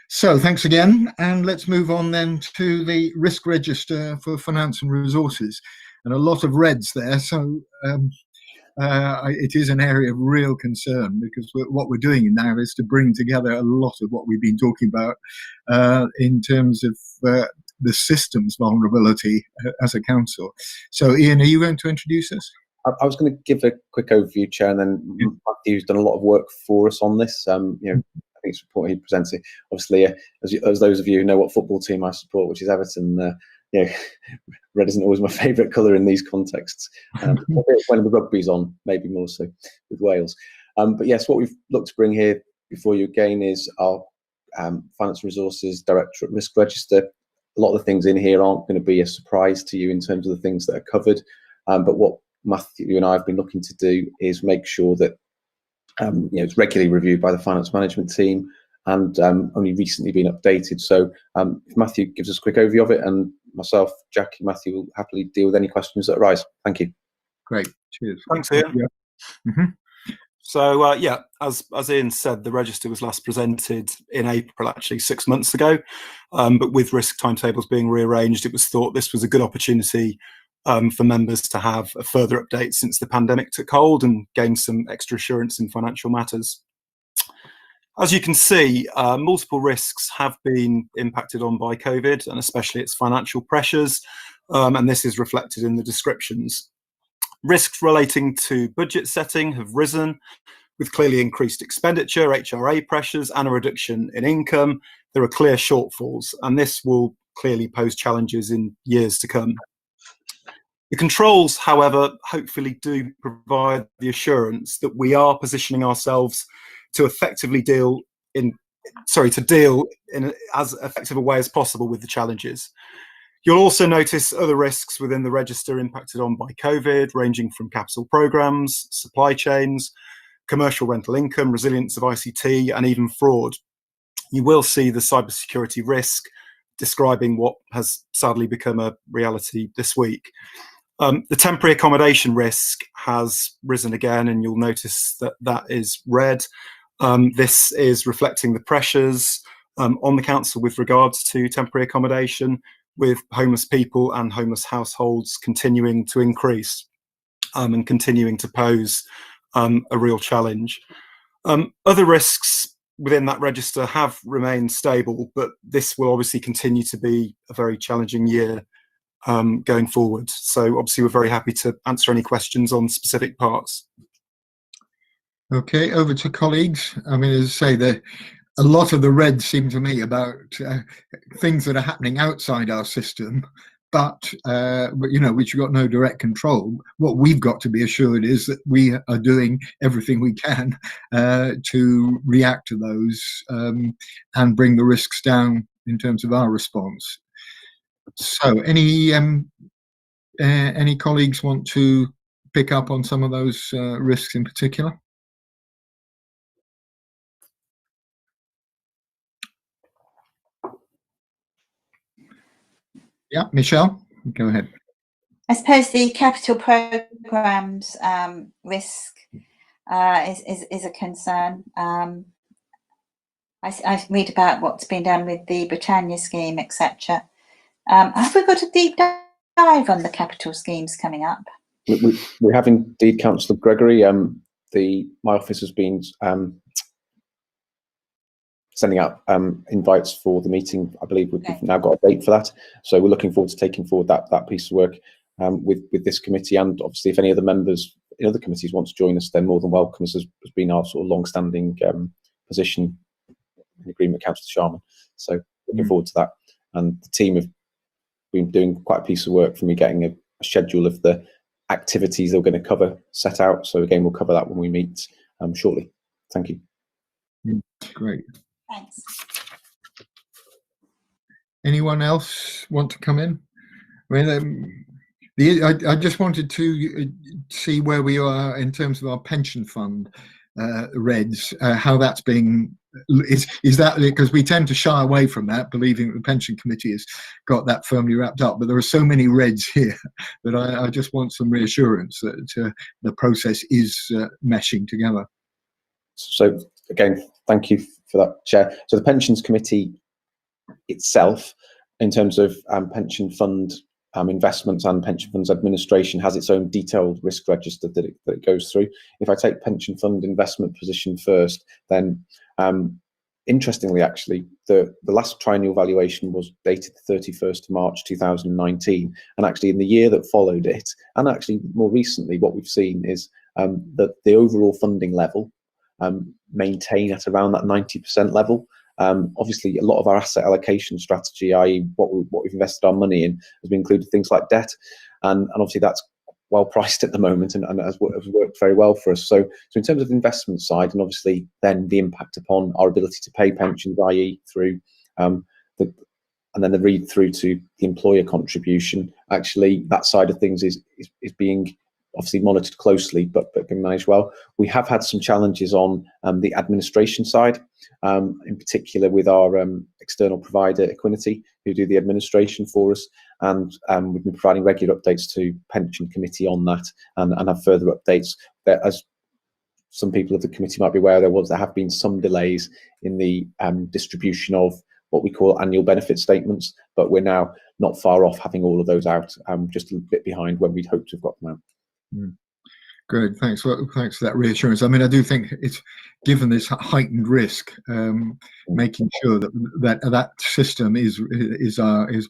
So thanks again, and let's move on then to the risk register for finance and resources, and a lot of reds there. So it is an area of real concern, because what we're doing now is to bring together a lot of what we've been talking about in terms of the systems vulnerability as a council. So Ian, are you going to introduce us? I was going to give a quick overview, Chair, and then Matthew's done a lot of work for us on this. I think it's report he presented. Obviously, as those of you who know what football team I support, which is Everton, red isn't always my favourite colour in these contexts. When the rugby's on, maybe more so with Wales. But yes, what we've looked to bring here before you again is our Finance and Resources Directorate Risk Register. A lot of the things in here aren't going to be a surprise to you in terms of the things that are covered. But what Matthew and I have been looking to do is make sure that it's regularly reviewed by the finance management team, and only recently been updated. So if Matthew gives us a quick overview of it, and myself, Jackie, Matthew will happily deal with any questions that arise. Thank you. Great, cheers. Thanks, Ian. Yeah. Mm-hmm. So as Ian said, the register was last presented in April, actually 6 months ago. But with risk timetables being rearranged, it was thought this was a good opportunity for members to have a further update since the pandemic took hold and gain some extra assurance in financial matters. As you can see, multiple risks have been impacted on by COVID, and especially its financial pressures, and this is reflected in the descriptions. Risks relating to budget setting have risen, with clearly increased expenditure, HRA pressures, and a reduction in income. There are clear shortfalls, and this will clearly pose challenges in years to come. The controls, however, hopefully do provide the assurance that we are positioning ourselves to effectively deal in as effective a way as possible with the challenges. You'll also notice other risks within the register impacted on by COVID, ranging from capital programs, supply chains, commercial rental income, resilience of ICT, and even fraud. You will see the cybersecurity risk describing what has sadly become a reality this week. The temporary accommodation risk has risen again, and you'll notice that that is red. This is reflecting the pressures on the council with regards to temporary accommodation, with homeless people and homeless households continuing to increase and continuing to pose a real challenge. Other risks within that register have remained stable, but this will obviously continue to be a very challenging year going forward. So obviously we're very happy to answer any questions on specific parts. Okay, over to colleagues. I mean, as I say, a lot of the red seem to me about things that are happening outside our system, but you know, which we've got no direct control. What we've got to be assured is that we are doing everything we can to react to those and bring the risks down in terms of our response. So, any colleagues want to pick up on some of those risks in particular? Yeah, Michelle, go ahead. I suppose the capital programs risk is a concern. I read about what's been done with the Britannia scheme, etc. Have we got a deep dive on the capital schemes coming up? We have indeed, Councillor Gregory. My office has been sending out invites for the meeting. I believe we've now got a date for that, so we're looking forward to taking forward that piece of work with this committee. And obviously, if any other members in other committees want to join us, they're more than welcome. This has been our sort of long-standing position in agreement with Councillor Sharman. So looking forward to that. And the team have been doing quite a piece of work for me, getting a schedule of the activities they're going to cover set out. So again, we'll cover that when we meet shortly. Thank you. Great. Thanks. Anyone else want to come in? I just wanted to see where we are in terms of our pension fund reds, how that's being. Is that because we tend to shy away from that, believing that the pension committee has got that firmly wrapped up, but there are so many reds here that I just want some reassurance that the process is meshing together. So again, thank you for that, Chair. So the pensions committee itself, in terms of pension fund investments and pension funds administration, has its own detailed risk register that it goes through. If I take pension fund investment position first, then interestingly, actually, the last triennial valuation was dated the 31st of March 2019, and actually in the year that followed it, and actually more recently, what we've seen is that the overall funding level maintain at around that 90% level. Obviously, a lot of our asset allocation strategy, i.e. what we've invested our money in, has been included things like debt, and obviously that's well priced at the moment and has worked very well for us. So in terms of the investment side, and obviously then the impact upon our ability to pay pensions, i.e. through and then the read through to the employer contribution, actually that side of things is being obviously monitored closely, but being managed well. We have had some challenges on the administration side, in particular with our external provider Equinity, who do the administration for us, and we've been providing regular updates to pension committee on that, and have further updates. As some people of the committee might be aware, there have been some delays in the distribution of what we call annual benefit statements, but we're now not far off having all of those out, just a bit behind when we'd hoped to have got them out. Great, thanks. Well, thanks for that reassurance. I mean, I do think it's given this heightened risk, making sure that system is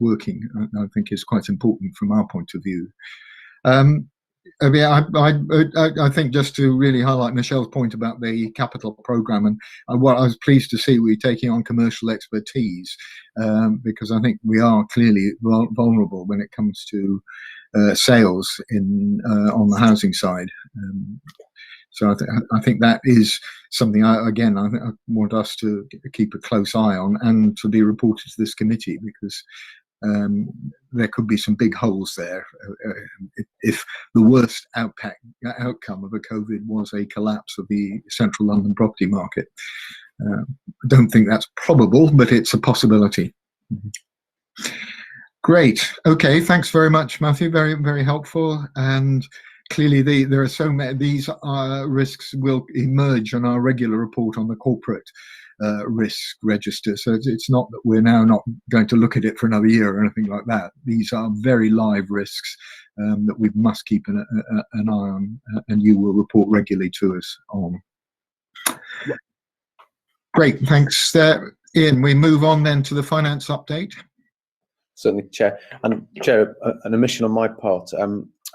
working. I think is quite important from our point of view. I mean, I think just to really highlight Michelle's point about the capital program, and what I was pleased to see we're taking on commercial expertise, because I think we are clearly vulnerable when it comes to sales on the housing side. So I think that is something I want us to keep a close eye on and to be reported to this committee, because there could be some big holes there if the worst outcome of a COVID was a collapse of the central London property market. I don't think that's probable, but it's a possibility. Great. Okay. Thanks very much, Matthew. Very, very helpful. And clearly, there are so many. These risks will emerge on our regular report on the corporate risk register. So it's not that we're now not going to look at it for another year or anything like that. These are very live risks that we must keep an eye on, and you will report regularly to us on. Great. Thanks, Ian. We move on then to the finance update. Certainly, Chair. And Chair, an omission on my part.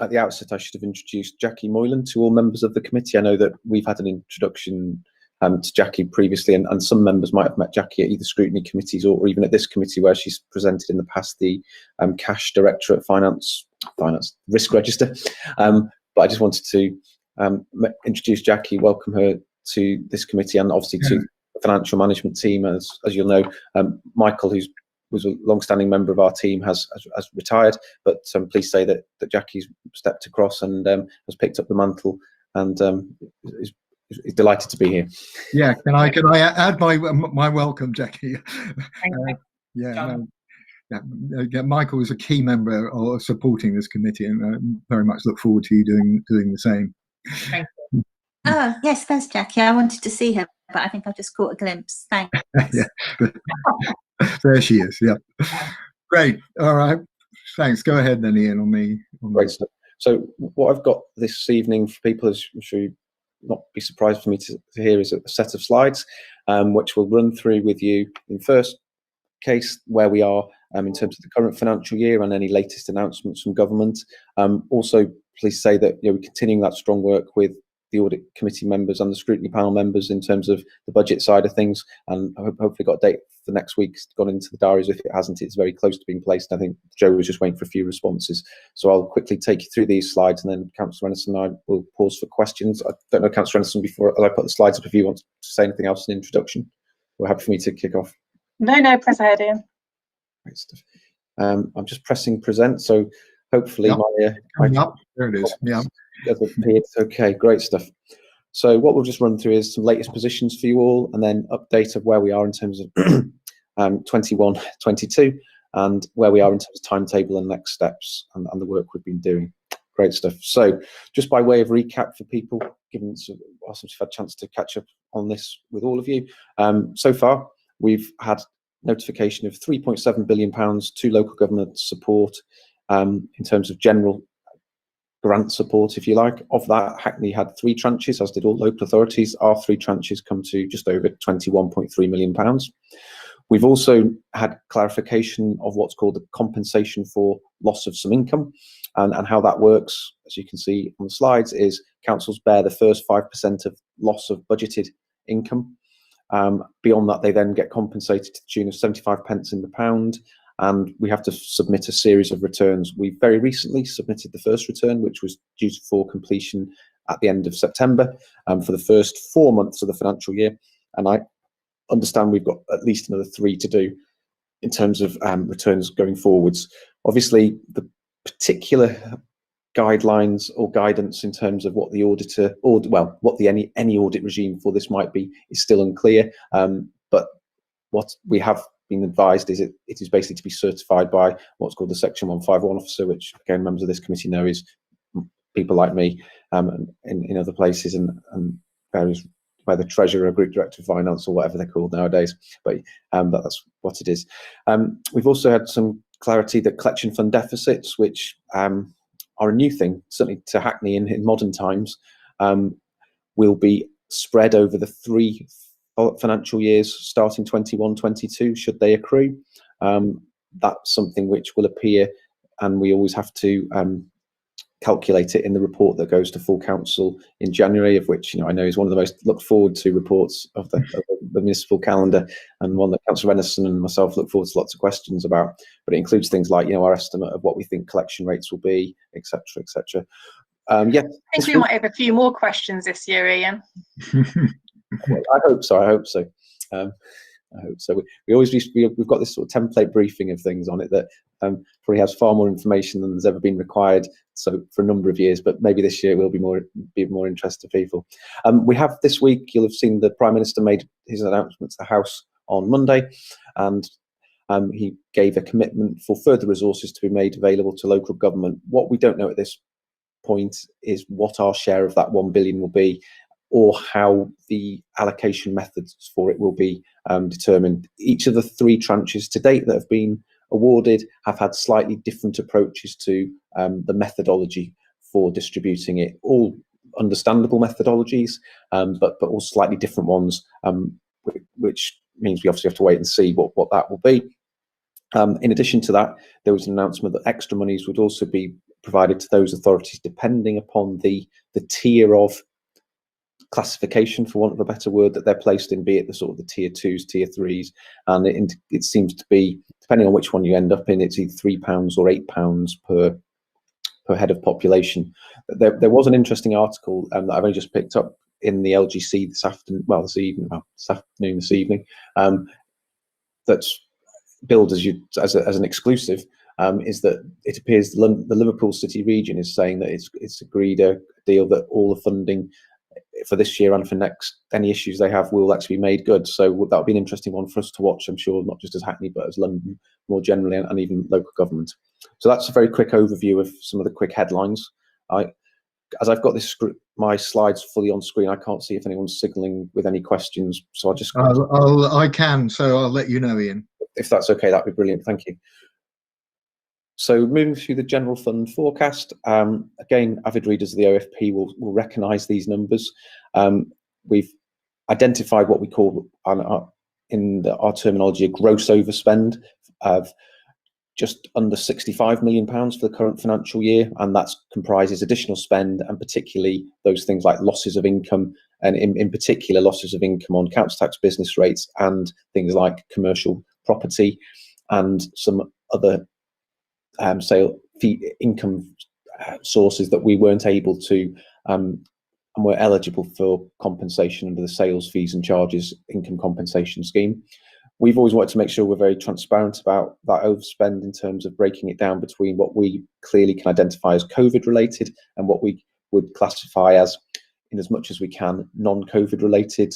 At the outset, I should have introduced Jackie Moylan to all members of the committee. I know that we've had an introduction to Jackie previously, and some members might have met Jackie at either scrutiny committees or even at this committee, where she's presented in the past the cash directorate finance risk register. But I just wanted to introduce Jackie, welcome her to this committee, and obviously to the financial management team. As you'll know, Michael, who was a long-standing member of our team, has retired, but please say that Jackie's stepped across and has picked up the mantle, and is delighted to be here. Yeah, can I add my welcome, Jackie? Michael was a key member of supporting this committee, and I very much look forward to you doing the same. Thank you. Oh yes, thanks, Jackie. I wanted to see her, but I think I just caught a glimpse. Thanks. There she is. Yeah, great. All right, thanks. Go ahead then, Ian. On the great stuff. So what I've got this evening for people, as I'm sure you not be surprised for me to hear, is a set of slides which we'll run through with you. In first case, where we are in terms of the current financial year and any latest announcements from government. Also, please say that we're continuing that strong work with the audit committee members and the scrutiny panel members in terms of the budget side of things, and I hopefully got a date for next week. It's gone into the diaries. If it hasn't, it's very close to being placed. I think Joe was just waiting for a few responses, so I'll quickly take you through these slides, and then Councillor Renison and I will pause for questions. I don't know, Councillor Renison, before I put the slides up, if you want to say anything else in introduction, we're happy for me to kick off. No, press ahead, Ian. Great stuff. I'm just pressing present, so hopefully there it is. Yeah. Okay, great stuff. So what we'll just run through is some latest positions for you all, and then update of where we are in terms of 21-22, and where we are in terms of timetable and next steps, and the work we've been doing. Great stuff. So just by way of recap for people, given whilst we've had a chance to catch up on this with all of you, so far we've had notification of £3.7 billion to local government support in terms of general grant support, if you like. Of that, Hackney had 3 tranches, as did all local authorities. Our 3 tranches come to just over £21.3 million. We've also had clarification of what's called the compensation for loss of some income, and how that works, as you can see on the slides, is councils bear the first 5% of loss of budgeted income. Beyond that, they then get compensated to the tune of 75 pence in the pound, and we have to submit a series of returns. We very recently submitted the first return, which was due for completion at the end of September, for the first 4 months of the financial year, and I understand we've got at least another 3 to do in terms of returns going forwards. Obviously, the particular guidelines or guidance in terms of what the auditor, or what the any audit regime for this might be, is still unclear. But what we have been advised is it is basically to be certified by what's called the Section 151 officer, which again members of this committee know is people like me in other places, and various, whether treasurer, group director of finance, or whatever they're called nowadays. But that's what it is. We've also had some clarity that collection fund deficits, which are a new thing, certainly to Hackney in modern times, will be spread over the 3 financial years starting 21-22 should they accrue. That's something which will appear, and we always have to calculate it in the report that goes to full council in January, of which I know is one of the most looked forward to reports of the municipal calendar, and one that Councillor Renison and myself look forward to lots of questions about. But it includes things like our estimate of what we think collection rates will be, etc., etc. Yeah, I think we might have a few more questions this year, Ian. I hope so. I hope so. We always we've got this sort of template briefing of things on it that probably has far more information than has ever been required. So for a number of years, but maybe this year will be more interest to people. We have this week. You'll have seen the Prime Minister made his announcement to the House on Monday, and he gave a commitment for further resources to be made available to local government. What we don't know at this point is what our share of that 1 billion will be, or how the allocation methods for it will be determined. Each of the 3 tranches to date that have been awarded have had slightly different approaches to the methodology for distributing it. All understandable methodologies, but all slightly different ones, which means we obviously have to wait and see what that will be. In addition to that, there was an announcement that extra monies would also be provided to those authorities depending upon the tier of classification, for want of a better word, that they're placed in, be it the sort of the tier 2s, tier 3s, and it seems to be, depending on which one you end up in, it's either £3 or £8 per head of population. There was an interesting article that I've only just picked up in the LGC this evening, that's billed as an exclusive. Is that it appears the Liverpool City region is saying that it's agreed a deal that all the funding for this year and for next, any issues they have will actually be made good. So that'll be an interesting one for us to watch, I'm sure, not just as Hackney, but as London more generally, and even local government. So that's a very quick overview of some of the quick headlines. As I've got my slides fully on screen, I can't see if anyone's signalling with any questions. So I can, so I'll let you know, Ian. If that's okay, that'd be brilliant. Thank you. So moving through the general fund forecast, again, avid readers of the OFP will recognise these numbers. We've identified what we call, in our terminology, a gross overspend of just under £65 million for the current financial year, and that comprises additional spend, and particularly those things like losses of income, and in particular losses of income on council tax business rates and things like commercial property and some other sale fee income sources that we weren't able to and were eligible for compensation under the sales fees and charges income compensation scheme. We've always wanted to make sure we're very transparent about that overspend in terms of breaking it down between what we clearly can identify as COVID related and what we would classify as, in as much as we can, non-COVID related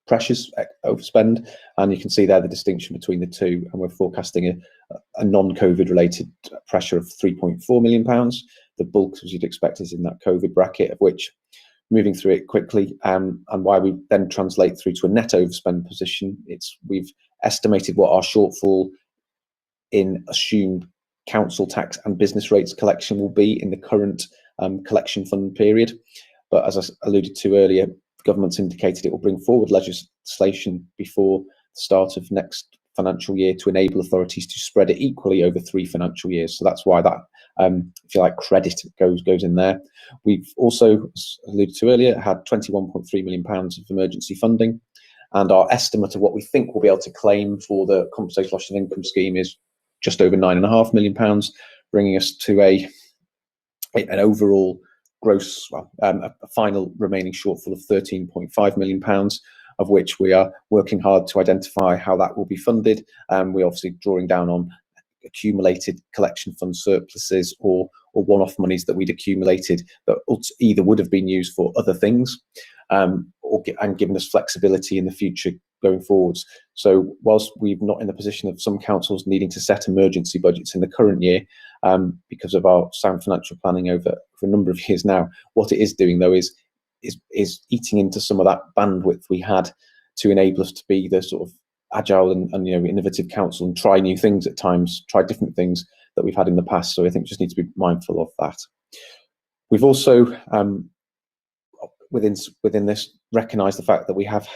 pressures, overspend, and you can see there the distinction between the two, and we're forecasting a non-COVID related pressure of £3.4 million. The bulk, as you'd expect, is in that COVID bracket, of which, moving through it quickly, and why we then translate through to a net overspend position, we've estimated what our shortfall in assumed council tax and business rates collection will be in the current collection fund period. But as I alluded to earlier, the government's indicated it will bring forward legislation before the start of next financial year to enable authorities to spread it equally over 3 financial years. So that's why that, if you like, credit goes in there. We've also, as alluded to earlier, had £21.3 million of emergency funding, and our estimate of what we think we'll be able to claim for the compensation loss of income scheme is just over £9.5 million, bringing us to an overall gross, a final remaining shortfall of £13.5 million, of which we are working hard to identify how that will be funded. We're obviously drawing down on accumulated collection fund surpluses or one-off monies that we'd accumulated that either would have been used for other things and given us flexibility in the future going forwards. So whilst we're not in the position of some councils needing to set emergency budgets in the current year because of our sound financial planning for a number of years now, what it is doing though is eating into some of that bandwidth we had to enable us to be the sort of agile and innovative council and try new things at times, try different things that we've had in the past. So I think we just need to be mindful of that. We've also within this recognised the fact that we have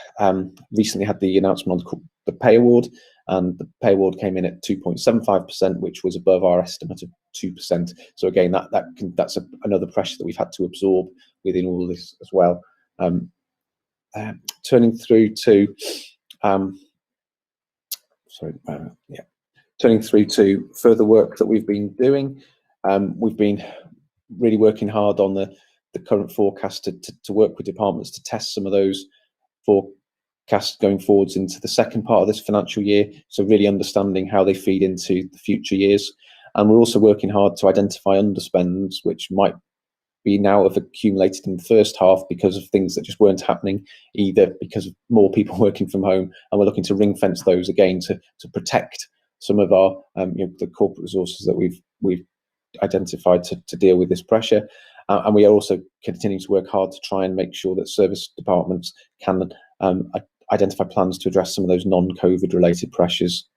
recently had the announcement on the pay award, and the pay award came in at 2.75%, which was above our estimate of 2%. So again, that's another pressure that we've had to absorb within all this as well. Turning through to turning through to further work that we've been doing. We've been really working hard on the current forecast to work with departments to test some of those forecasts going forwards into the second part of this financial year. So really understanding how they feed into the future years. And we're also working hard to identify underspends, which might be now have accumulated in the first half because of things that just weren't happening, either because of more people working from home, and we're looking to ring fence those again to protect some of our the corporate resources that we've identified to deal with this pressure. And we are also continuing to work hard to try and make sure that service departments can identify plans to address some of those non-COVID related pressures.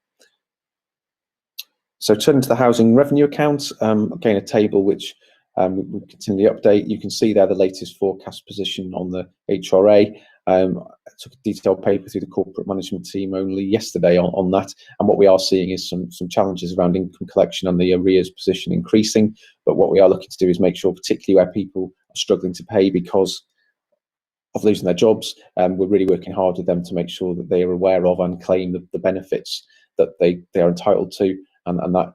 So turning to the housing revenue account, again a table which we continually update. You can see there the latest forecast position on the HRA. I took a detailed paper through the corporate management team only yesterday on that, and what we are seeing is some challenges around income collection and the arrears position increasing. But what we are looking to do is make sure, particularly where people are struggling to pay because of losing their jobs, we're really working hard with them to make sure that they are aware of and claim the benefits that they are entitled to, and that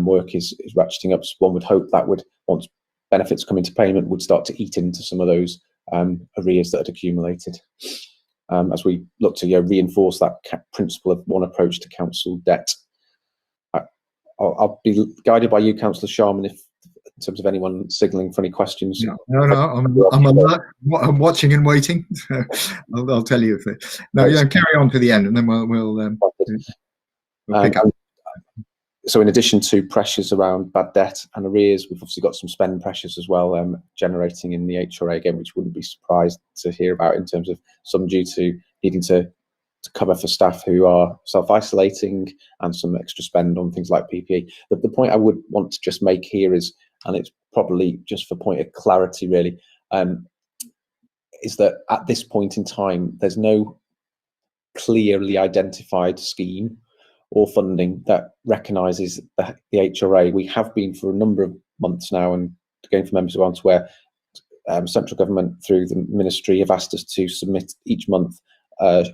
work is ratcheting up. So one would hope that would, once benefits come into payment, would start to eat into some of those arrears that had accumulated, as we look to reinforce that principle of one approach to council debt. I'll be guided by you, Councillor Sharman, in terms of anyone signalling for any questions. No, I'm watching and waiting. I'll tell you if carry on to the end, and then we'll pick up. So in addition to pressures around bad debt and arrears, we've obviously got some spend pressures as well generating in the HRA again, which wouldn't be surprised to hear about, in terms of some due to needing to cover for staff who are self-isolating, and some extra spend on things like PPE. But the point I would want to just make here is, and it's probably just for point of clarity really, is that at this point in time, there's no clearly identified scheme or funding that recognises the HRA. We have been for a number of months now, and again for members who aren't aware, central government through the ministry have asked us to submit each month a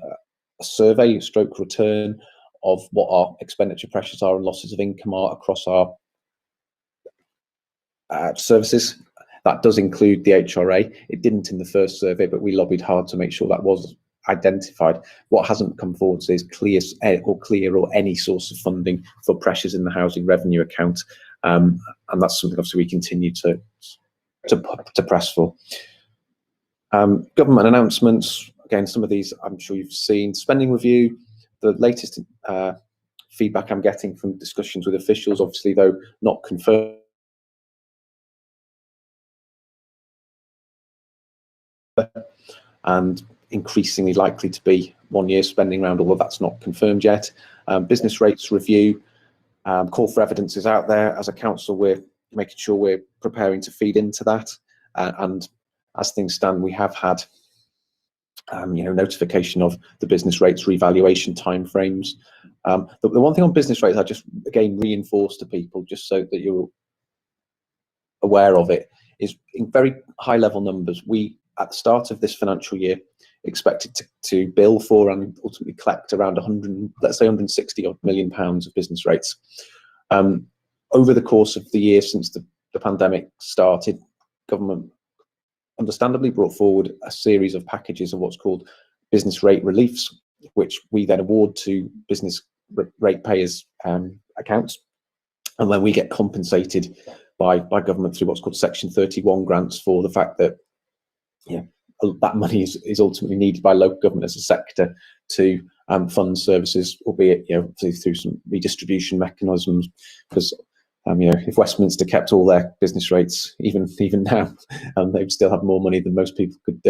survey stroke return of what our expenditure pressures are and losses of income are across our services. That does include the HRA. It didn't in the first survey, but we lobbied hard to make sure that was identified. What hasn't come forward is clear or any source of funding for pressures in the housing revenue account, and that's something obviously we continue to press for. Government announcements, again, some of these I'm sure you've seen. Spending review, the latest feedback I'm getting from discussions with officials, obviously though not confirmed, and increasingly likely to be 1 year spending round, although that's not confirmed yet. Business rates review, call for evidence is out there. As a council, we're making sure we're preparing to feed into that, and as things stand, we have had notification of the business rates revaluation timeframes. The one thing on business rates I just again reinforce to people, just so that you're aware of it, is in very high level numbers, we at the start of this financial year expected to bill for and ultimately collect around 160 odd million pounds of business rates. Over the course of the year since the pandemic started, government understandably brought forward a series of packages of what's called business rate reliefs, which we then award to business rate payers' accounts, and then we get compensated by government through what's called Section 31 grants for the fact that that money is ultimately needed by local government as a sector to fund services, albeit through some redistribution mechanisms. Because if Westminster kept all their business rates even now, they would still have more money than most people could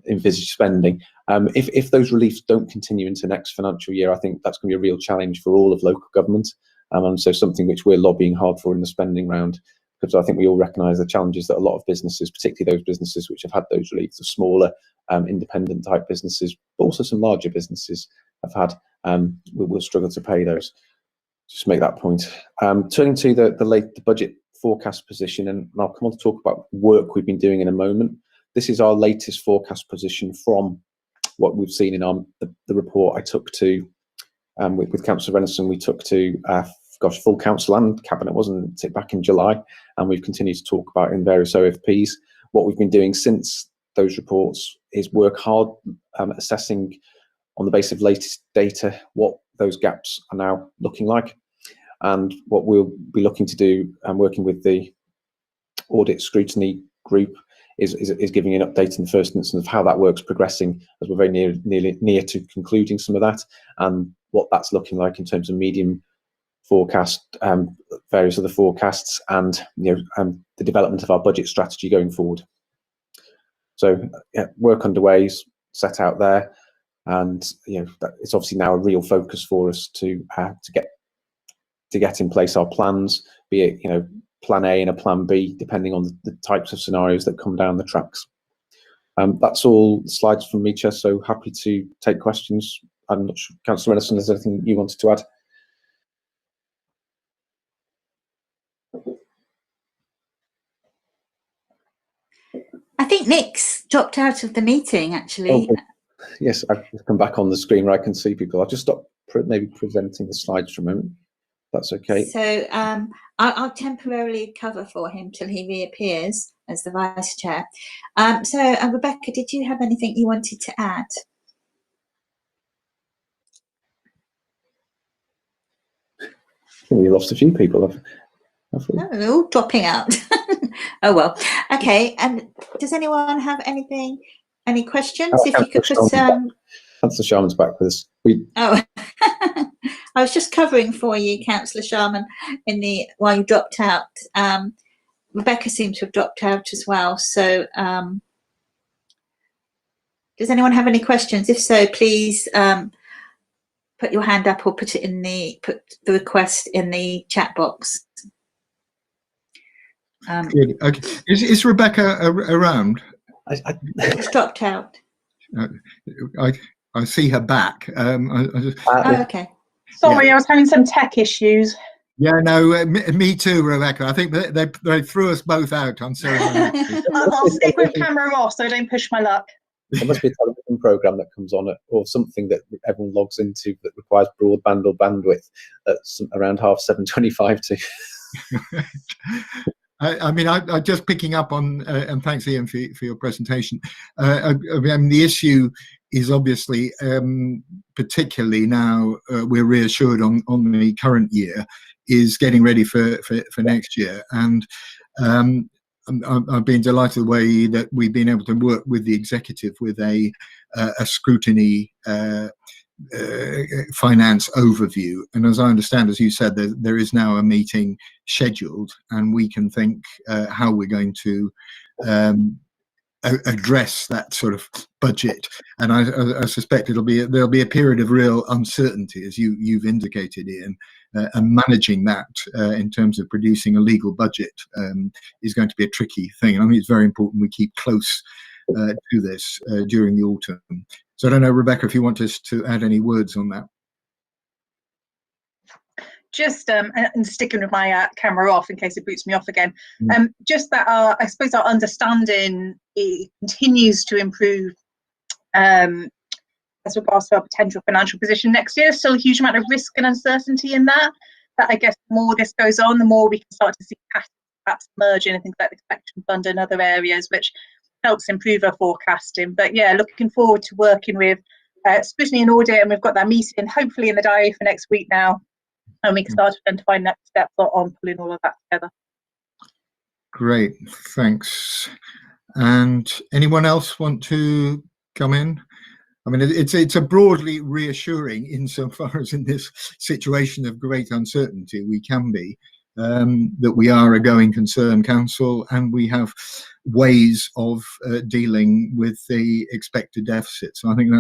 envisage spending. If those reliefs don't continue into next financial year, I think that's going to be a real challenge for all of local government. and so something which we're lobbying hard for in the spending round, because I think we all recognise the challenges that a lot of businesses, particularly those businesses which have had those reliefs, the smaller independent type businesses, but also some larger businesses have had, will struggle to pay those. Just make that point. Turning to the budget forecast position, and I'll come on to talk about work we've been doing in a moment. This is our latest forecast position from what we've seen in the report I took to, with Councillor Renison, we took to, full council and cabinet, wasn't it, back in July, and we've continued to talk about in various OFPs. What we've been doing since those reports is work hard, assessing on the basis of latest data what those gaps are now looking like, and what we'll be looking to do, and working with the audit scrutiny group, is giving an update in the first instance of how that work's progressing, as we're very near to concluding some of that, and what that's looking like in terms of medium forecast, various other forecasts, and the development of our budget strategy going forward. So yeah, work underway is set out there, and it's obviously now a real focus for us to get in place our plans, be it plan A and a plan B, depending on the types of scenarios that come down the tracks. That's all the slides from me, Chair, so happy to take questions. I'm not sure, Councillor Renison, is there anything you wanted to add? I think Nick's dropped out of the meeting, actually. Oh, yes, I've come back on the screen where I can see people. I'll just stop maybe presenting the slides for a moment. That's okay. So I'll temporarily cover for him till he reappears as the Vice Chair. So Rebecca, did you have anything you wanted to add? I think we lost a few people. No, they're all dropping out. Oh well. Okay. And does anyone have any questions? If you could put Councillor Sharman's back with us. Oh, I was just covering for you, Councillor Sharman, while you dropped out. Rebecca seemed to have dropped out as well. So, does anyone have any questions? If so, please put your hand up or put the request in the chat box. Good. Okay. Is Rebecca around? It's dropped out. I see her back. Okay. Sorry, I was having some tech issues. Yeah, no, me too, Rebecca. I think they threw us both out on ceremony. I'll stick with camera off so don't push my luck. There must be a television programme that comes on, or something that everyone logs into that requires broadband or bandwidth at around 7:25 to. I mean, I'm just picking up on, and thanks, Ian, for your presentation. I mean, the issue is obviously, particularly now we're reassured on the current year, is getting ready for next year. And I've been delighted the way that we've been able to work with the executive with a scrutiny finance overview, and as I understand, as you said, there is now a meeting scheduled, and we can think how we're going to address that sort of budget. And I suspect there'll be a period of real uncertainty, as you've indicated, Ian, and managing that in terms of producing a legal budget is going to be a tricky thing. And I think it's very important we keep close to this during the autumn. So I don't know, Rebecca, if you want us to add any words on that. Just and sticking with my camera off in case it boots me off again. Just that I suppose our understanding continues to improve as regards to our potential financial position next year. Still a huge amount of risk and uncertainty in that. That I guess the more this goes on, the more we can start to see patterns perhaps emerging and things like the collection fund and other areas, which helps improve our forecasting. But yeah, looking forward to working with scrutiny and audit, and we've got that meeting hopefully in the diary for next week now, and we can start to identify next steps on pulling all of that together. Great, thanks. And anyone else want to come in? I mean, it's a broadly reassuring insofar as in this situation of great uncertainty we can be, that we are a going concern council and we have ways of dealing with the expected deficit. So I think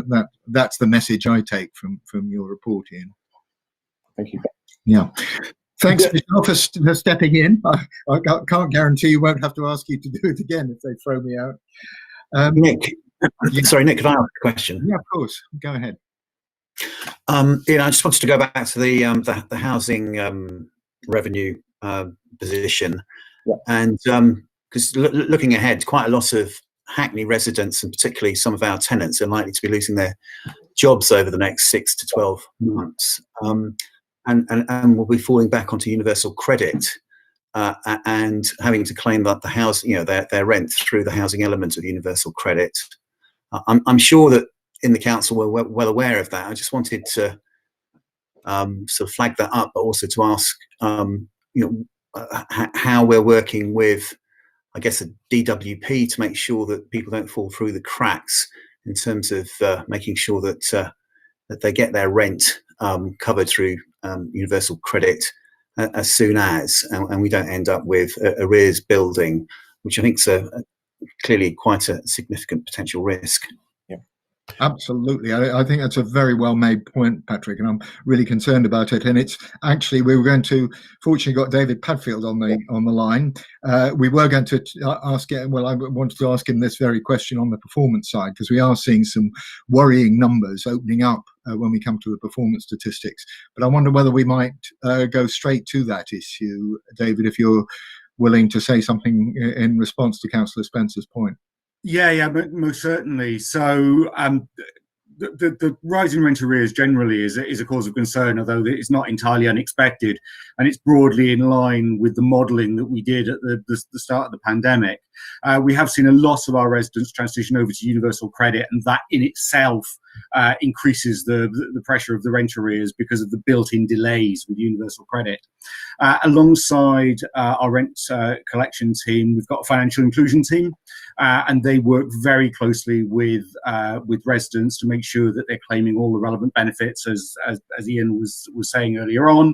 that's the message I take from your report, Ian. Thank you. Yeah. Thanks, Michelle, for stepping in. I can't guarantee you won't have to ask you to do it again if they throw me out. Nick, yeah. sorry, Nick, could I ask a question? Yeah, of course. Go ahead. I just wanted to go back to the housing revenue position, and because looking ahead, quite a lot of Hackney residents, and particularly some of our tenants, are likely to be losing their jobs over the next 6 to 12 months, and will be falling back onto universal credit and having to claim that the house, their rent through the housing element of universal credit. I'm sure that in the council we're well aware of that. I just wanted to sort of flag that up, but also to ask, how we're working with, I guess, a DWP to make sure that people don't fall through the cracks in terms of making sure that that they get their rent covered through universal credit as soon as, and we don't end up with arrears building, which I think is clearly quite a significant potential risk. Absolutely. I think that's a very well made point, Patrick, and I'm really concerned about it. And it's actually, we were going to, fortunately got David Padfield on the line. We were going to ask him, well, I wanted to ask him this very question on the performance side, because we are seeing some worrying numbers opening up when we come to the performance statistics. But I wonder whether we might go straight to that issue, David, if you're willing to say something in response to Councillor Spencer's point. Yeah, most certainly. So the rise in rent arrears generally is a cause of concern, although it's not entirely unexpected, and it's broadly in line with the modelling that we did at the start of the pandemic. We have seen a lot of our residents transition over to universal credit, and that in itself increases the pressure of the rent arrears because of the built-in delays with universal credit. Alongside our rent collection team, we've got a financial inclusion team, and they work very closely with residents to make sure that they're claiming all the relevant benefits, as Ian was saying earlier on.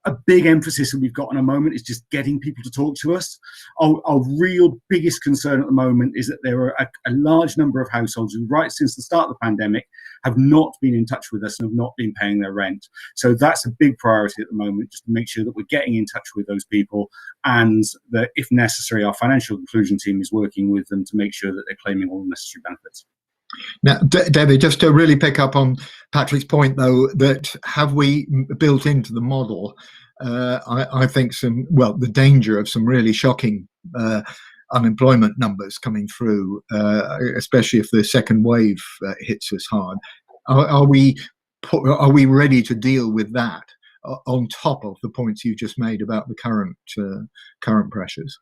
A big emphasis that we've got in a moment is just getting people to talk to us. Our real biggest concern at the moment is that there are a large number of households who, right since the start of the pandemic, have not been in touch with us and have not been paying their rent. So that's a big priority at the moment, just to make sure that we're getting in touch with those people, and that if necessary, our financial inclusion team is working with them to make sure that they're claiming all the necessary benefits. Now, David, just to really pick up on Patrick's point, though, that have we built into the model, I think the danger of some really shocking unemployment numbers coming through, especially if the second wave hits us hard. Are we ready to deal with that on top of the points you just made about the current pressures?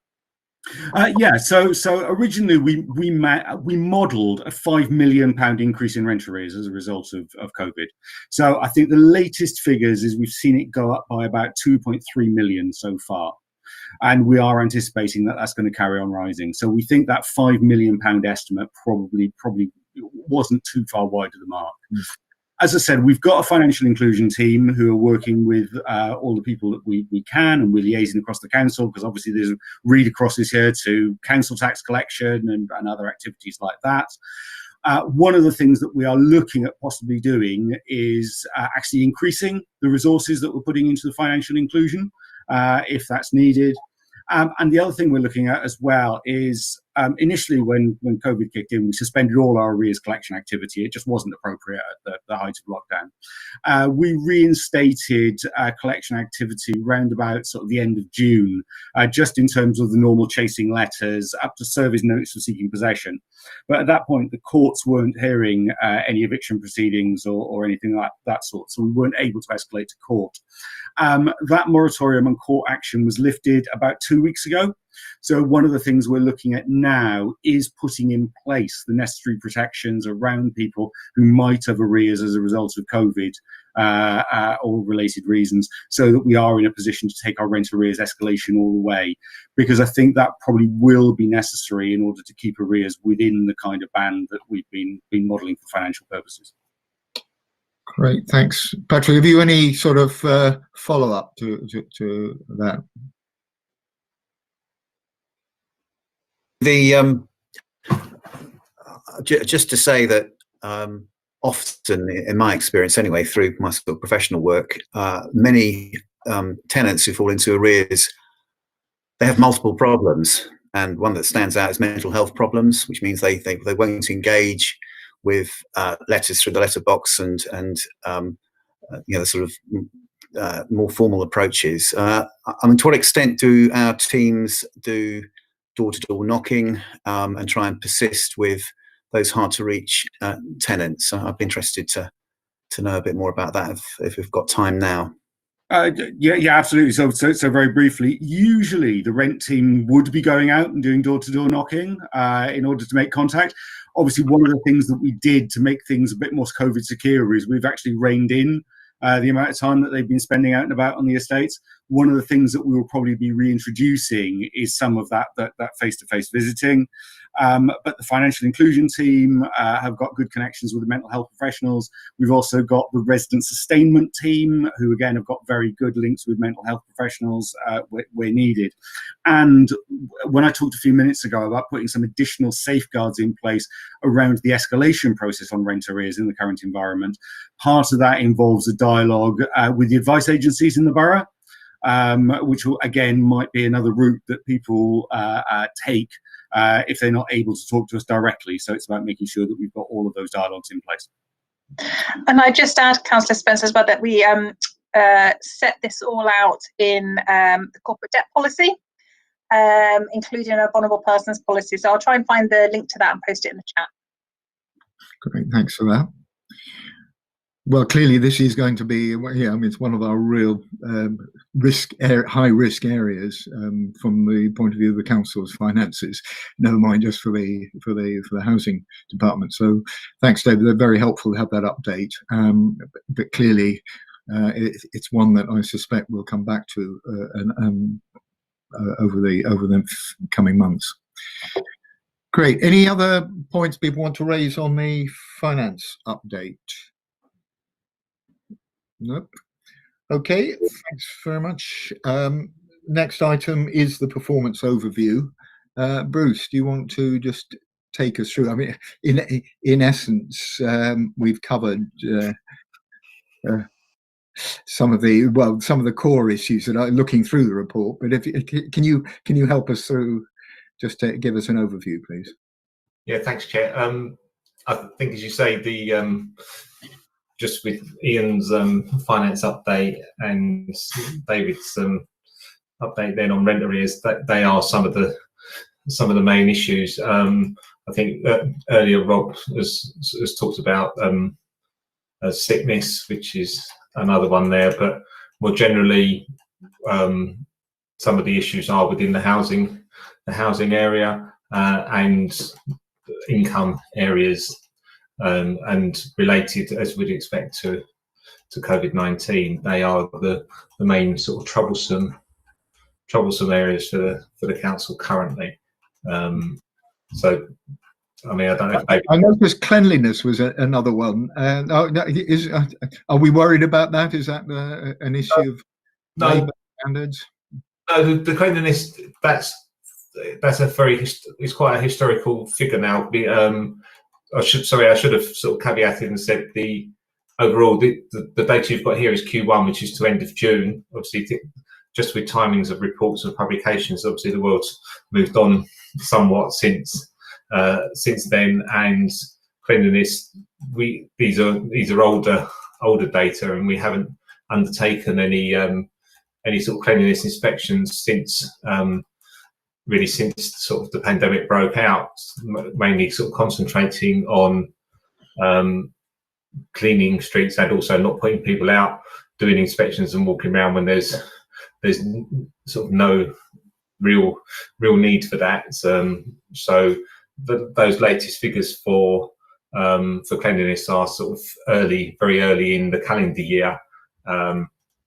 So originally we modelled a £5 million increase in rent arrears as a result of COVID. So I think the latest figures is we've seen it go up by about 2.3 million so far, and we are anticipating that that's going to carry on rising. So we think that £5 million estimate probably wasn't too far wide of the mark. As I said, we've got a financial inclusion team who are working with all the people that we can, and we're liaising across the council, because obviously there's read acrosses here to council tax collection and other activities like that. One of the things that we are looking at possibly doing is actually increasing the resources that we're putting into the financial inclusion, if that's needed. And the other thing we're looking at as well is initially when COVID kicked in, we suspended all our arrears collection activity. It just wasn't appropriate at the height of lockdown. We reinstated collection activity round about sort of the end of June, just in terms of the normal chasing letters up to service notice of seeking possession. But at that point, the courts weren't hearing any eviction proceedings or anything like that sort, so we weren't able to escalate to court. That moratorium on court action was lifted about 2 weeks ago. So one of the things we're looking at now is putting in place the necessary protections around people who might have arrears as a result of COVID or related reasons, so that we are in a position to take our rent arrears escalation all the way, because I think that probably will be necessary in order to keep arrears within the kind of band that we've been modelling for financial purposes. Great, thanks. Patrick, have you any sort of follow-up to that? Just to say that often, in my experience anyway, through my sort of professional work, many tenants who fall into arrears, they have multiple problems. And one that stands out is mental health problems, which means they won't engage with letters through the letterbox and the sort of more formal approaches. I mean, to what extent do our teams do door-to-door knocking and try and persist with those hard-to-reach tenants? I'd be interested to know a bit more about that if we've got time now. Yeah, absolutely. So very briefly, usually the rent team would be going out and doing door-to-door knocking in order to make contact. Obviously, one of the things that we did to make things a bit more COVID secure is we've actually reined in the amount of time that they've been spending out and about on the estates. One of the things that we will probably be reintroducing is some of that face-to-face visiting. But the financial inclusion team have got good connections with the mental health professionals. We've also got the resident sustainment team, who again have got very good links with mental health professionals where needed. And when I talked a few minutes ago about putting some additional safeguards in place around the escalation process on rent arrears in the current environment, part of that involves a dialogue with the advice agencies in the borough, which will, again, might be another route that people take if they're not able to talk to us directly. So it's about making sure that we've got all of those dialogues in place. And I just add, Councillor Spencer, as well, that we set this all out in the corporate debt policy, including a vulnerable persons policy. So I'll try and find the link to that and post it in the chat. Great, thanks for that. Well, clearly this is going to be, yeah, I mean, it's one of our real high risk areas from the point of view of the council's finances. Never mind just for the housing department. So, thanks, David. They're very helpful to have that update. But clearly, it's one that I suspect we'll come back to over the coming months. Great. Any other points people want to raise on the finance update? Nope. Okay, thanks very much. Next item is the performance overview. Bruce, do you want to just take us through? I mean, in essence, we've covered some of the core issues that are looking through the report. But can you help us through, just to give us an overview, please? Yeah, thanks, Chair. I think, as you say, just with Ian's finance update and David's update then on rent arrears, that they are some of the main issues. I think earlier Rob has talked about sickness, which is another one there, but more generally, some of the issues are within the housing area and income areas. And related, as we'd expect, to COVID-19, they are the main sort of troublesome areas for the council currently. So, I mean, I don't know. I noticed cleanliness was another one. Are we worried about that? Is that an issue of labour standards? No, the cleanliness, that's it's quite a historical figure now. I should have sort of caveated and said the overall the data you've got here is Q1, which is to end of June. Obviously, just with timings of reports and publications, obviously the world's moved on somewhat since then. And cleanliness, these are older data, and we haven't undertaken any sort of cleanliness inspections since. Really since sort of the pandemic broke out, mainly sort of concentrating on cleaning streets and also not putting people out doing inspections and walking around when there's sort of no real need for that. So those latest figures for cleanliness are sort of very early in the calendar year,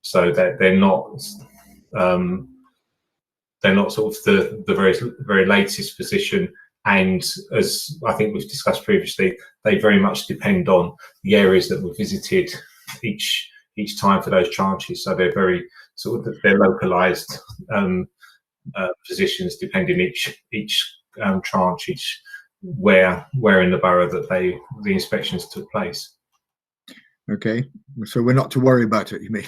so that they're not sort of the very latest position, and as I think we've discussed previously, they very much depend on the areas that were visited each time for those tranches. So they're very sort of localised positions depending each tranche, where in the borough that the inspections took place. Okay, so we're not to worry about it, you mean?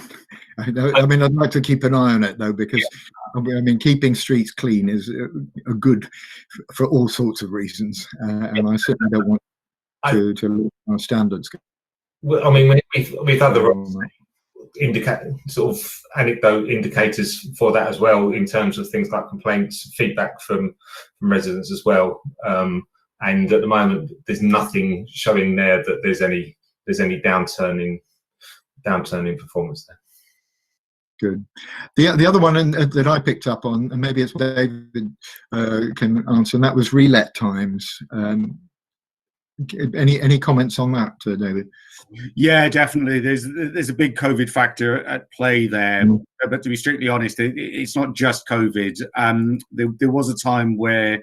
I mean, I'd like to keep an eye on it though, because I mean, keeping streets clean is a good for all sorts of reasons, and I certainly don't want to lose our standards. Well, I mean, we've had the sort of anecdote indicators for that as well, in terms of things like complaints, feedback from residents as well. And at the moment, there's nothing showing there that there's any downturn in performance there. Good. The other one that I picked up on, and maybe it's David can answer, and that was relet times. Any comments on that, David? Yeah, definitely. There's a big COVID factor at play there. But to be strictly honest, it's not just COVID. There was a time where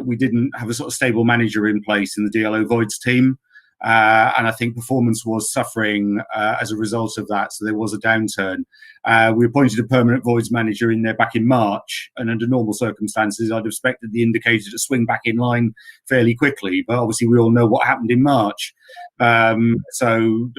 we didn't have a sort of stable manager in place in the DLO Voids team. And I think performance was suffering as a result of that. So there was a downturn. We appointed a permanent voids manager in there back in March, and under normal circumstances, I'd have expected the indicator to swing back in line fairly quickly. But obviously, we all know what happened in March. So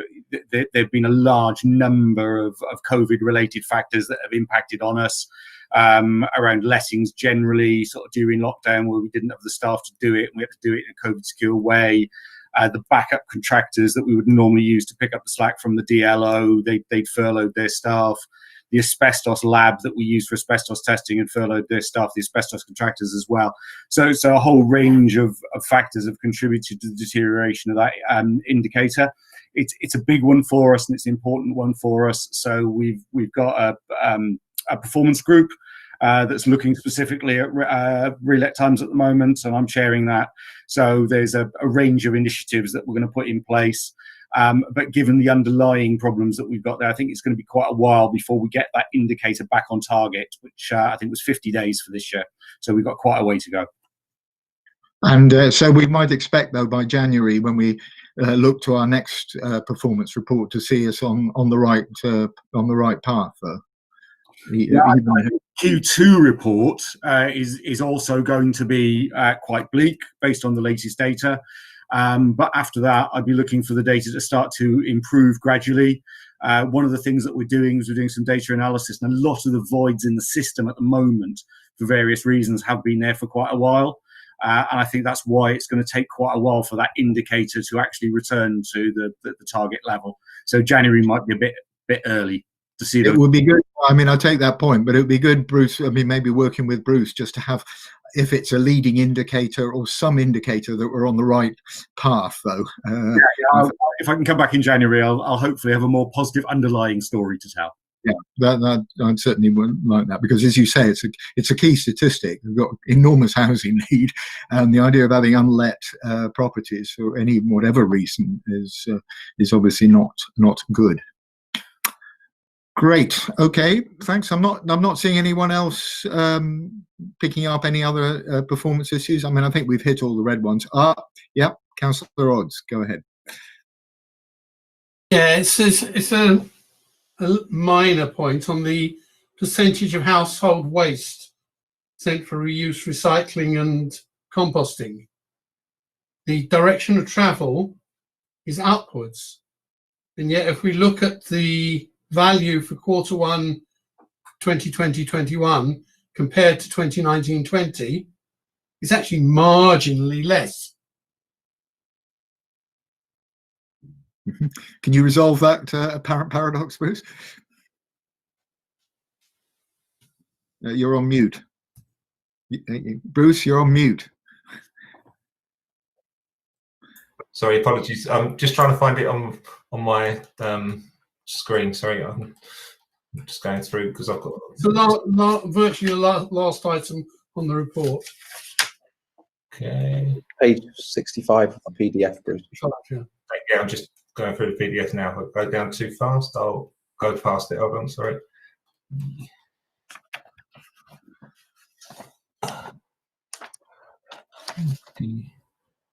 there've been a large number of COVID-related factors that have impacted on us. Around lettings generally, sort of during lockdown, where we didn't have the staff to do it, and we had to do it in a COVID-secure way. The backup contractors that we would normally use to pick up the slack from the DLO, they'd furloughed their staff. The asbestos lab that we use for asbestos testing had furloughed their staff, the asbestos contractors as well. So a whole range of factors have contributed to the deterioration of that indicator. It's a big one for us, and it's an important one for us. So we've got a performance group that's looking specifically at relet times at the moment, and I'm chairing that. So there's a range of initiatives that we're going to put in place. But given the underlying problems that we've got there, I think it's going to be quite a while before we get that indicator back on target, which I think was 50 days for this year. So we've got quite a way to go. And so we might expect, though, by January, when we look to our next performance report, to see us on the right path, though. Q2 report is also going to be quite bleak based on the latest data. But after that, I'd be looking for the data to start to improve gradually. One of the things that we're doing is we're doing some data analysis, and a lot of the voids in the system at the moment, for various reasons, have been there for quite a while. And I think that's why it's going to take quite a while for that indicator to actually return to the target level. So January might be a bit early. It would be good. I mean, I take that point, but it would be good, Bruce. I mean, maybe working with Bruce just to have, if it's a leading indicator or some indicator that we're on the right path, though. If I can come back in January, I'll hopefully have a more positive underlying story to tell. Yeah, that I certainly wouldn't like that, because, as you say, it's a key statistic. We've got enormous housing need, and the idea of having unlet properties for any whatever reason is obviously not good. Great. Okay. Thanks. I'm not seeing anyone else picking up any other performance issues. I mean, I think we've hit all the red ones. Yep. Councillor Odds, go ahead. Yeah, it's a minor point on the percentage of household waste sent for reuse, recycling, and composting. The direction of travel is upwards, and yet if we look at the value for Q1 2020-21 compared to 2019-20, it's actually marginally less. Can you resolve that apparent paradox, Bruce? You're on mute. Bruce, you're on mute. Sorry, apologies. I'm just trying to find it on my screen. Sorry, I'm just going through because I've got virtually the last item on the report. Okay. Page 65 of the PDF, Bruce. Yeah, I'm just going through the PDF now. If I go down too fast, I'll go past it. Hold on, sorry.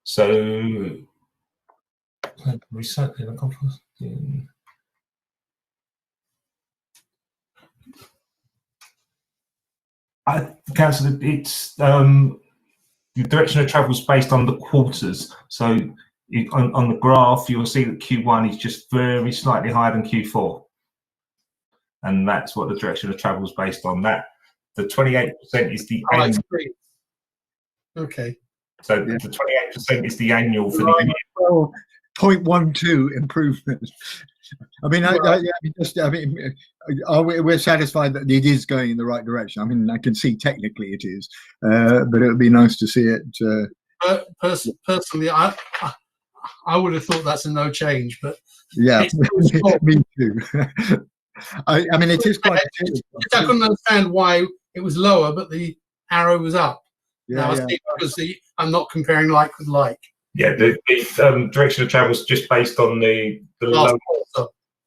So, recycling and composting. Councillor, it's the direction of travel is based on the quarters. So on the graph, you'll see that Q1 is just very slightly higher than Q4. And that's what the direction of travel is based on. That the 28% is the annual. Okay. So the 28% is the annual for the year. Well, 0.12 improvement. I mean, we're satisfied that it is going in the right direction. I mean, I can see technically it is, but it would be nice to see it. Personally, I would have thought that's a no change, but yeah, me too. I mean, it is quite. I couldn't understand why it was lower, but the arrow was up. Yeah, now, I think because I'm not comparing like with like. Yeah, the direction of travel is just based on the low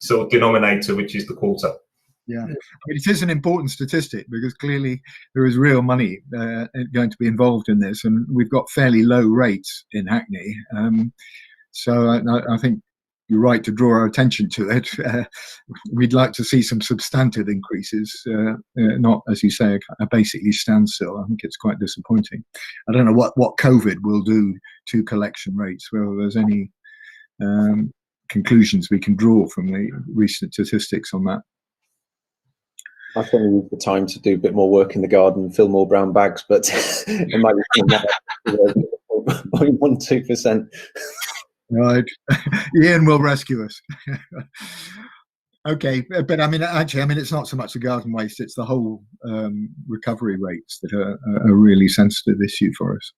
sort of denominator, which is the quarter. Yeah, I mean, it is an important statistic because clearly there is real money going to be involved in this, and we've got fairly low rates in Hackney. So I think you're right to draw our attention to it. We'd like to see some substantive increases, not, as you say, a basically standstill. I think it's quite disappointing. I don't know what COVID will do to collection rates, whether there's any conclusions we can draw from the recent statistics on that. I think we need the time to do a bit more work in the garden, fill more brown bags, but it might be 0.12%. Right, Ian will rescue us. Okay, but I mean, actually, I mean, it's not so much the garden waste; it's the whole recovery rates that are a really sensitive issue for us.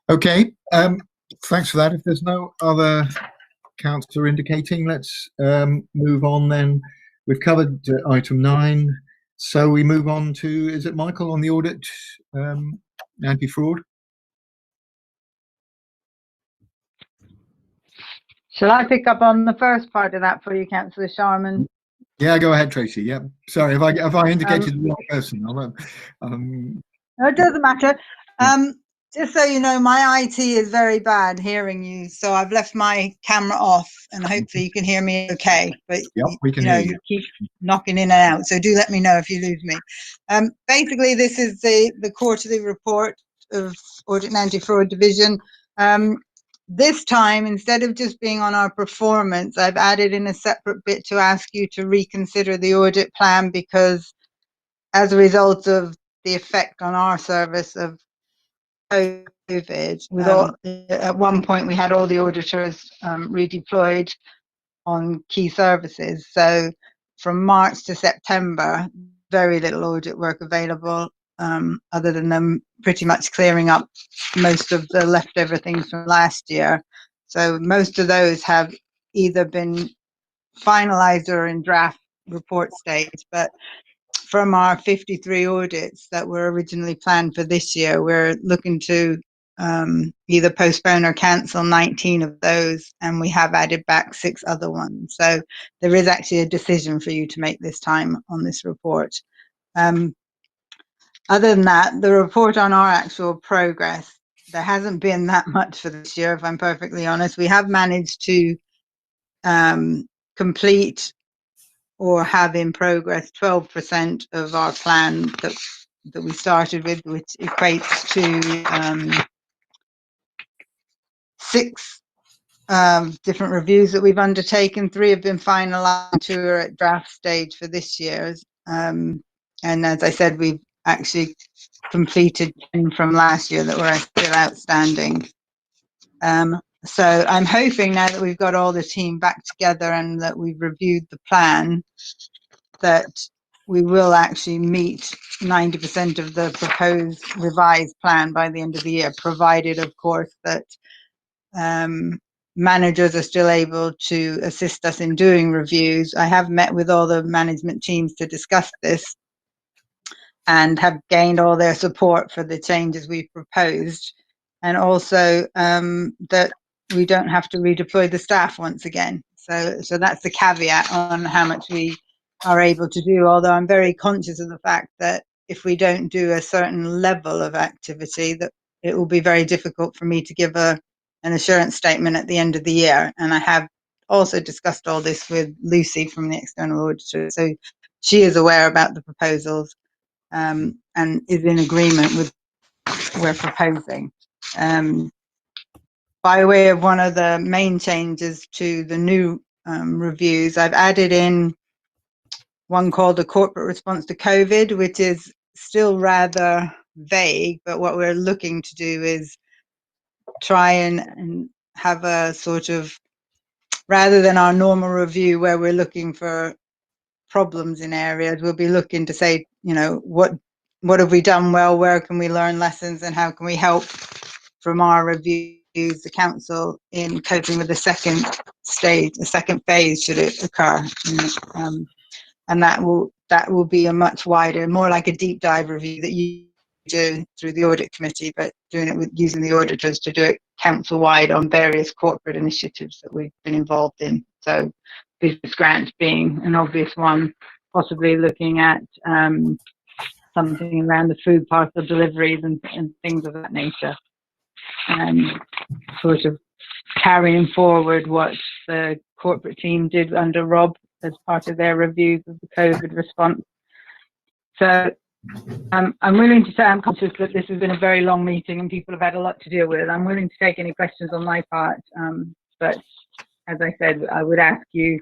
Okay, thanks for that. If there's no other counts are indicating, let's move on then. We've covered item 9, so we move on to, is it Michael on the audit anti-fraud? Shall I pick up on the first part of that for you, Councillor Sharman? Yeah, go ahead, Tracy. Yeah, sorry if I indicated the wrong person. No, it doesn't matter. Just so you know, my IT is very bad hearing you, so I've left my camera off, and hopefully you can hear me okay. But yep, we can hear you. You keep knocking in and out, so do let me know if you lose me. Basically, this is the quarterly report of Audit and Anti-Fraud Division. This time, instead of just being on our performance, I've added in a separate bit to ask you to reconsider the audit plan, because as a result of the effect on our service of COVID, at one point we had all the auditors redeployed on key services. So from March to September, very little audit work available, other than them pretty much clearing up most of the leftover things from last year. So most of those have either been finalized or in draft report stage. But from our 53 audits that were originally planned for this year, we're looking to either postpone or cancel 19 of those, and we have added back 6 other ones. So there is actually a decision for you to make this time on this report. Other than that, the report on our actual progress, there hasn't been that much for this year, if I'm perfectly honest. We have managed to complete or have in progress 12% of our plan that we started with, which equates to 6 different reviews that we've undertaken. 3 have been finalised, 2 are at draft stage for this year. And as I said, we've actually completed 10 from last year that were still outstanding. So I'm hoping now that we've got all the team back together and that we've reviewed the plan, that we will actually meet 90% of the proposed revised plan by the end of the year, provided, of course, that managers are still able to assist us in doing reviews. I have met with all the management teams to discuss this and have gained all their support for the changes we've proposed, and also that we don't have to redeploy the staff once again. So that's the caveat on how much we are able to do, although I'm very conscious of the fact that if we don't do a certain level of activity, that it will be very difficult for me to give an assurance statement at the end of the year. And I have also discussed all this with Lucy from the external auditor, so she is aware about the proposals and is in agreement with what we're proposing. by way of one of the main changes to the new reviews, I've added in one called the corporate response to COVID, which is still rather vague, but what we're looking to do is try and have a sort of, rather than our normal review where we're looking for problems in areas, we'll be looking to say, you know, what have we done well, where can we learn lessons, and how can we help from our reviews the council in coping with the second stage, the second phase should it occur. And that will be a much wider, more like a deep dive review that you do through the audit committee, but doing it with using the auditors to do it council wide on various corporate initiatives that we've been involved in. So business grants being an obvious one, possibly looking at something around the food parcel deliveries and things of that nature, and sort of carrying forward what the corporate team did under Rob as part of their reviews of the COVID response. So I'm willing to say, I'm conscious that this has been a very long meeting and people have had a lot to deal with. I'm willing to take any questions on my part, but as I said, I would ask you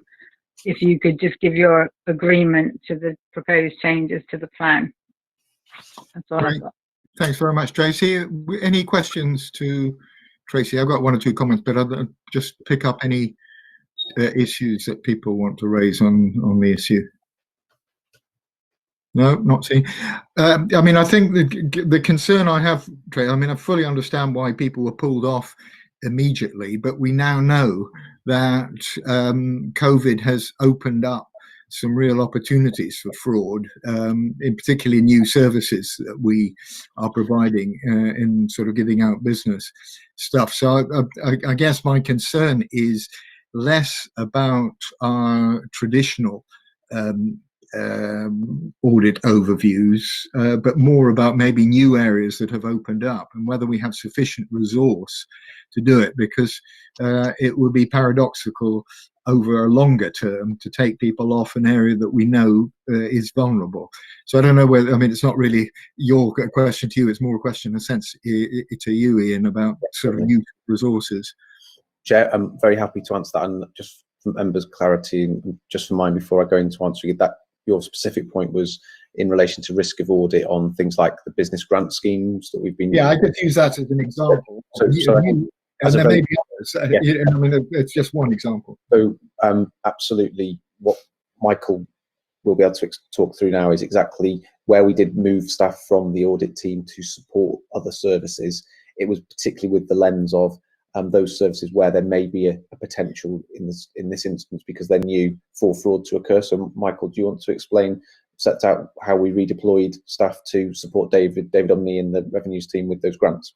if you could just give your agreement to the proposed changes to the plan. That's all I've got. Thanks very much, Tracy. Any questions to Tracy? I've got one or two comments, but I'll just pick up any issues that people want to raise on the issue. No, not seeing. I mean, I think the concern I have, Tracy, I mean, I fully understand why people were pulled off immediately, but we now know that COVID has opened up some real opportunities for fraud, in particularly new services that we are providing in sort of giving out business stuff. So I guess my concern is less about our traditional audit overviews, but more about maybe new areas that have opened up and whether we have sufficient resource to do it, because it would be paradoxical over a longer term to take people off an area that we know is vulnerable. So I don't know whether, I mean, it's not really your question to you, it's more a question in a sense to you, Ian, about sort of new resources. Chair, I'm very happy to answer that, and just for members' clarity and just for mine before I go into answering it, that your specific point was in relation to risk of audit on things like the business grant schemes that we've been. Yeah, I could use that as an example. And there may be others. Yeah. I mean, it's just one example. So absolutely, what Michael will be able to talk through now is exactly where we did move staff from the audit team to support other services. It was particularly with the lens of those services where there may be a potential in this instance because they're new for fraud to occur. So Michael, do you want to explain, set out how we redeployed staff to support David Umney and the revenues team with those grants?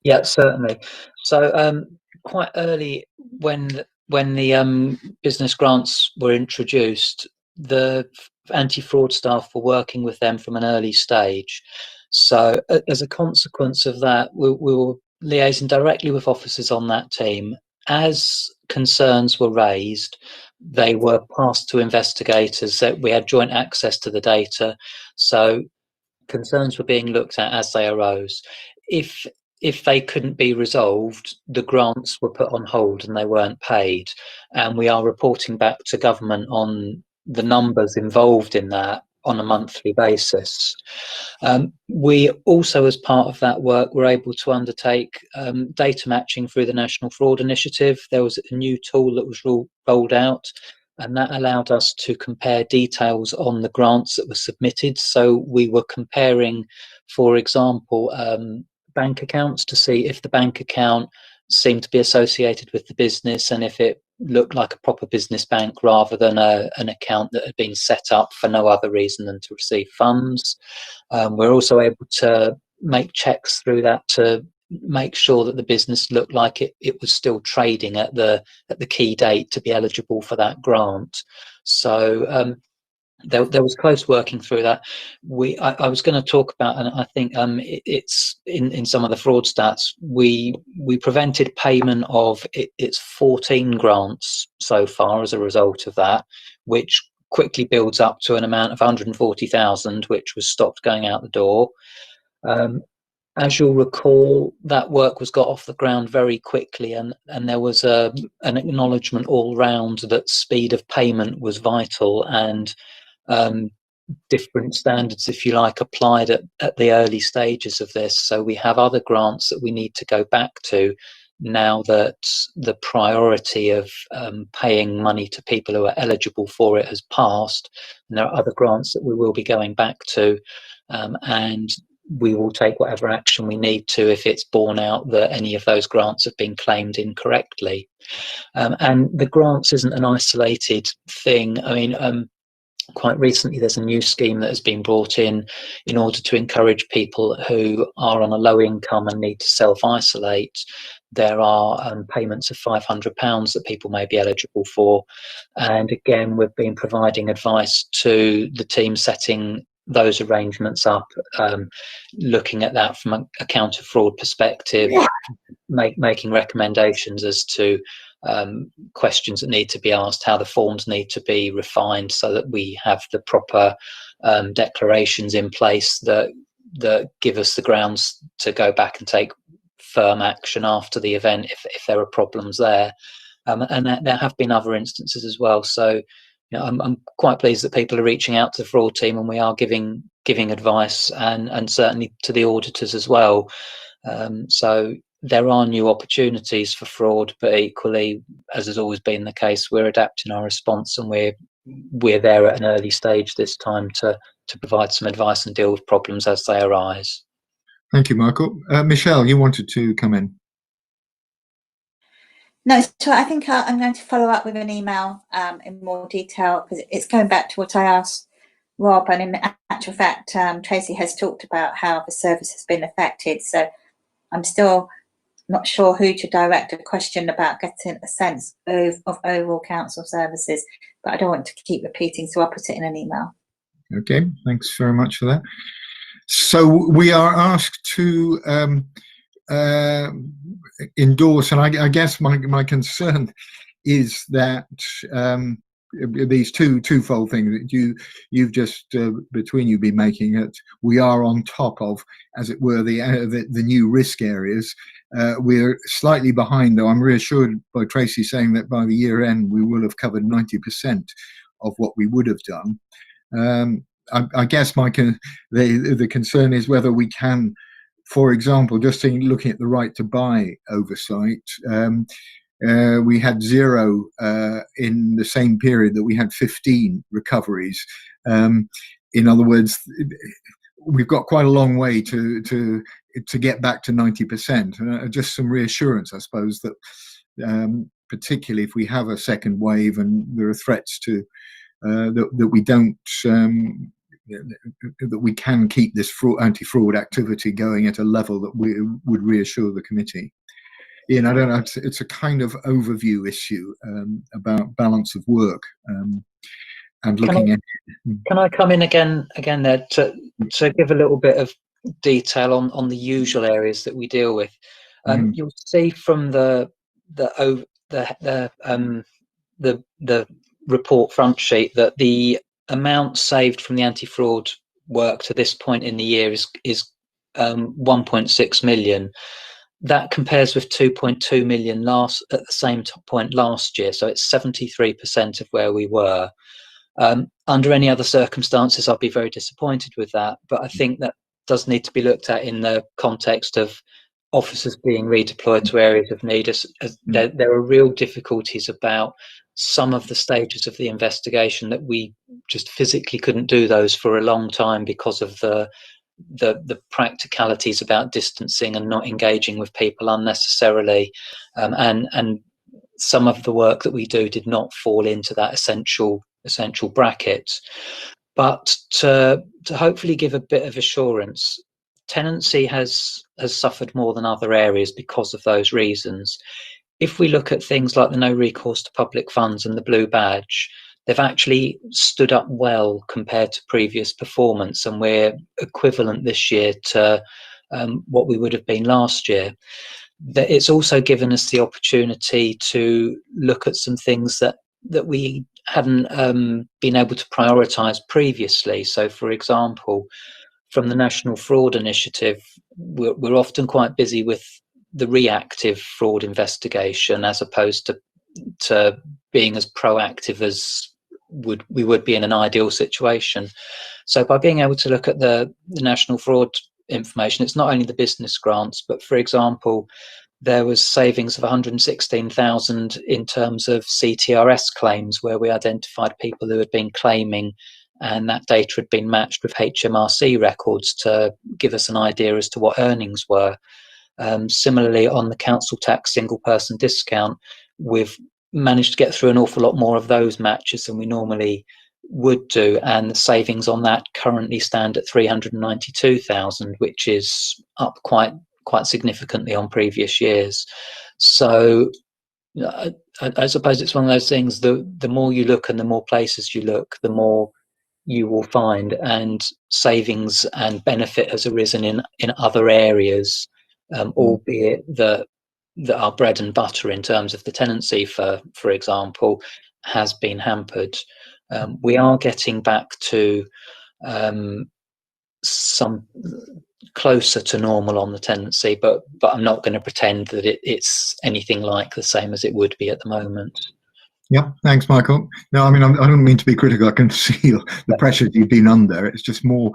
Yeah, certainly. So quite early when the business grants were introduced, the anti-fraud staff were working with them from an early stage. So as a consequence of that, we were liaising directly with officers on that team. As concerns were raised, they were passed to investigators. That we had joint access to the data, so concerns were being looked at as they arose. If they couldn't be resolved, the grants were put on hold and they weren't paid. And we are reporting back to government on the numbers involved in that on a monthly basis. We also, as part of that work, were able to undertake data matching through the National Fraud Initiative. There was a new tool that was rolled out, and that allowed us to compare details on the grants that were submitted. So we were comparing, for example, bank accounts to see if the bank account seemed to be associated with the business and if it looked like a proper business bank rather than an account that had been set up for no other reason than to receive funds. We're also able to make checks through that to make sure that the business looked like it was still trading at the key date to be eligible for that grant. So there was close working through that. I was going to talk about, and I think it's in some of the fraud stats, we prevented payment of it's 14 grants so far as a result of that, which quickly builds up to an amount of 140,000, which was stopped going out the door. As you'll recall, that work was got off the ground very quickly, and there was an acknowledgement all round that speed of payment was vital, and different standards, if you like, applied at the early stages of this. So we have other grants that we need to go back to now that the priority of paying money to people who are eligible for it has passed, and there are other grants that we will be going back to, and we will take whatever action we need to if it's borne out that any of those grants have been claimed incorrectly. And the grants isn't an isolated thing. I mean, quite recently there's a new scheme that has been brought in order to encourage people who are on a low income and need to self-isolate. There are payments of £500 that people may be eligible for, and again we've been providing advice to the team setting those arrangements up, looking at that from a counter fraud perspective, making recommendations as to questions that need to be asked, how the forms need to be refined so that we have the proper declarations in place that give us the grounds to go back and take firm action after the event if there are problems there. And there have been other instances as well. So I'm quite pleased that people are reaching out to the fraud team, and we are giving advice, and certainly to the auditors as well. So there are new opportunities for fraud, but equally, as has always been the case, we're adapting our response, and we're there at an early stage this time to provide some advice and deal with problems as they arise. Thank you, Michael. Michelle, you wanted to come in. No, so I think I'm going to follow up with an email in more detail, because it's going back to what I asked Rob, and in actual fact, Tracy has talked about how the service has been affected. So I'm still not sure who to direct a question about getting a sense of overall council services, but I don't want to keep repeating, so I'll put it in an email. Okay, thanks very much for that. So we are asked to endorse, and I guess my concern is that these twofold things that you've just between you been making it. We are on top of, as it were, the new risk areas. We're slightly behind, though. I'm reassured by Tracy saying that by the year end we will have covered 90% of what we would have done. I guess the concern is whether we can, for example, just looking at the right to buy oversight, we had 0 in the same period that we had 15 recoveries. In other words, we've got quite a long way to get back to 90%. Just some reassurance, I suppose, that particularly if we have a second wave and there are threats to that we don't that we can keep this anti-fraud activity going at a level that would reassure the committee. Ian, I don't know, it's a kind of overview issue about balance of work and looking at. Can I come in again there to give a little bit of detail on the usual areas that we deal with? You'll see from the report front sheet that the amount saved from the anti-fraud work to this point in the year is 1.6 million. That compares with 2.2 million at the same point last year, so it's 73% of where we were. Under any other circumstances, I'd be very disappointed with that, but I think that does need to be looked at in the context of officers being redeployed to areas of need. There are real difficulties about some of the stages of the investigation that we just physically couldn't do those for a long time because of the practicalities about distancing and not engaging with people unnecessarily, and some of the work that we do did not fall into that essential bracket. But to hopefully give a bit of assurance, tenancy has suffered more than other areas because of those reasons. If we look at things like the no recourse to public funds and the blue badge, they've actually stood up well compared to previous performance, and we're equivalent this year to what we would have been last year. It's also given us the opportunity to look at some things that we hadn't been able to prioritise previously. So, for example, from the National Fraud Initiative, we're often quite busy with the reactive fraud investigation as opposed to being as proactive as we would be in an ideal situation. So by being able to look at the national fraud information, it's not only the business grants, but for example, there was savings of 116,000 in terms of CTRS claims, where we identified people who had been claiming, and that data had been matched with HMRC records to give us an idea as to what earnings were. Similarly, on the council tax single person discount, we've managed to get through an awful lot more of those matches than we normally would do, and the savings on that currently stand at 392,000, which is up quite significantly on previous years. So I suppose it's one of those things, the more you look and the more places you look, the more you will find, and savings and benefit has arisen in other areas, albeit that our bread and butter in terms of the tenancy, for example, has been hampered. We are getting back to some closer to normal on the tenancy, but I'm not going to pretend that it's anything like the same as it would be at the moment. Yeah, thanks, Michael. No, I mean, I don't mean to be critical. I can see the pressure you've been under. It's just more,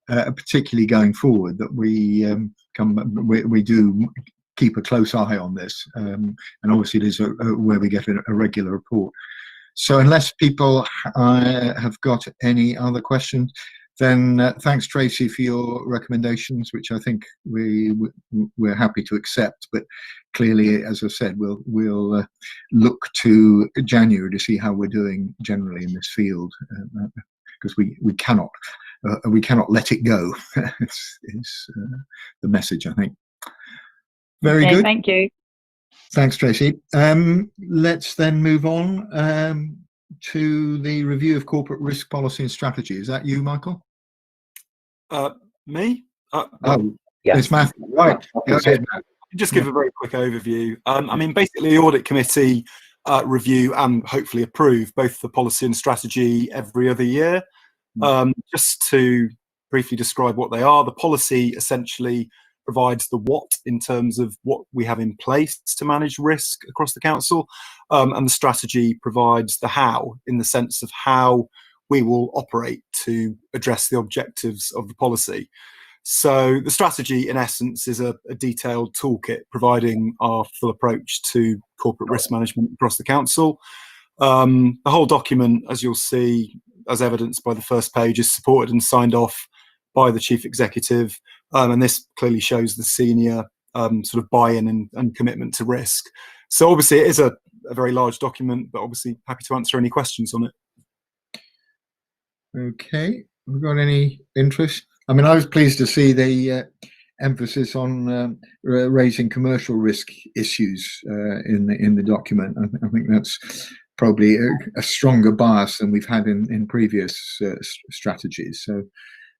particularly going forward, that we do keep a close eye on this, and obviously it is where we get a regular report. So unless people have got any other questions, then thanks, Tracy, for your recommendations, which I think we're happy to accept. But clearly, as I said, we'll look to January to see how we're doing generally in this field, because we cannot let it go. It's the message, I think. Very good. Thank you. Thanks, Tracy. Let's then move on to the review of corporate risk policy and strategy. Is that you, Michael? Me? Yeah. It's Matthew. Right. Go ahead, Matt. Just give a very quick overview. I mean, basically, the Audit Committee review and hopefully approve both the policy and strategy every other year. Just to briefly describe what they are, the policy essentially provides the what in terms of what we have in place to manage risk across the council, and the strategy provides the how, in the sense of how we will operate to address the objectives of the policy. So the strategy, in essence, is a detailed toolkit providing our full approach to corporate risk management across the council. The whole document, as you'll see, as evidenced by the first page, is supported and signed off by the Chief Executive, and this clearly shows the senior sort of buy-in and commitment to risk. So obviously it is a very large document, but obviously happy to answer any questions on it. Okay, we've got any interest? I mean, I was pleased to see the emphasis on raising commercial risk issues in the document. I think that's probably a stronger bias than we've had in previous strategies. So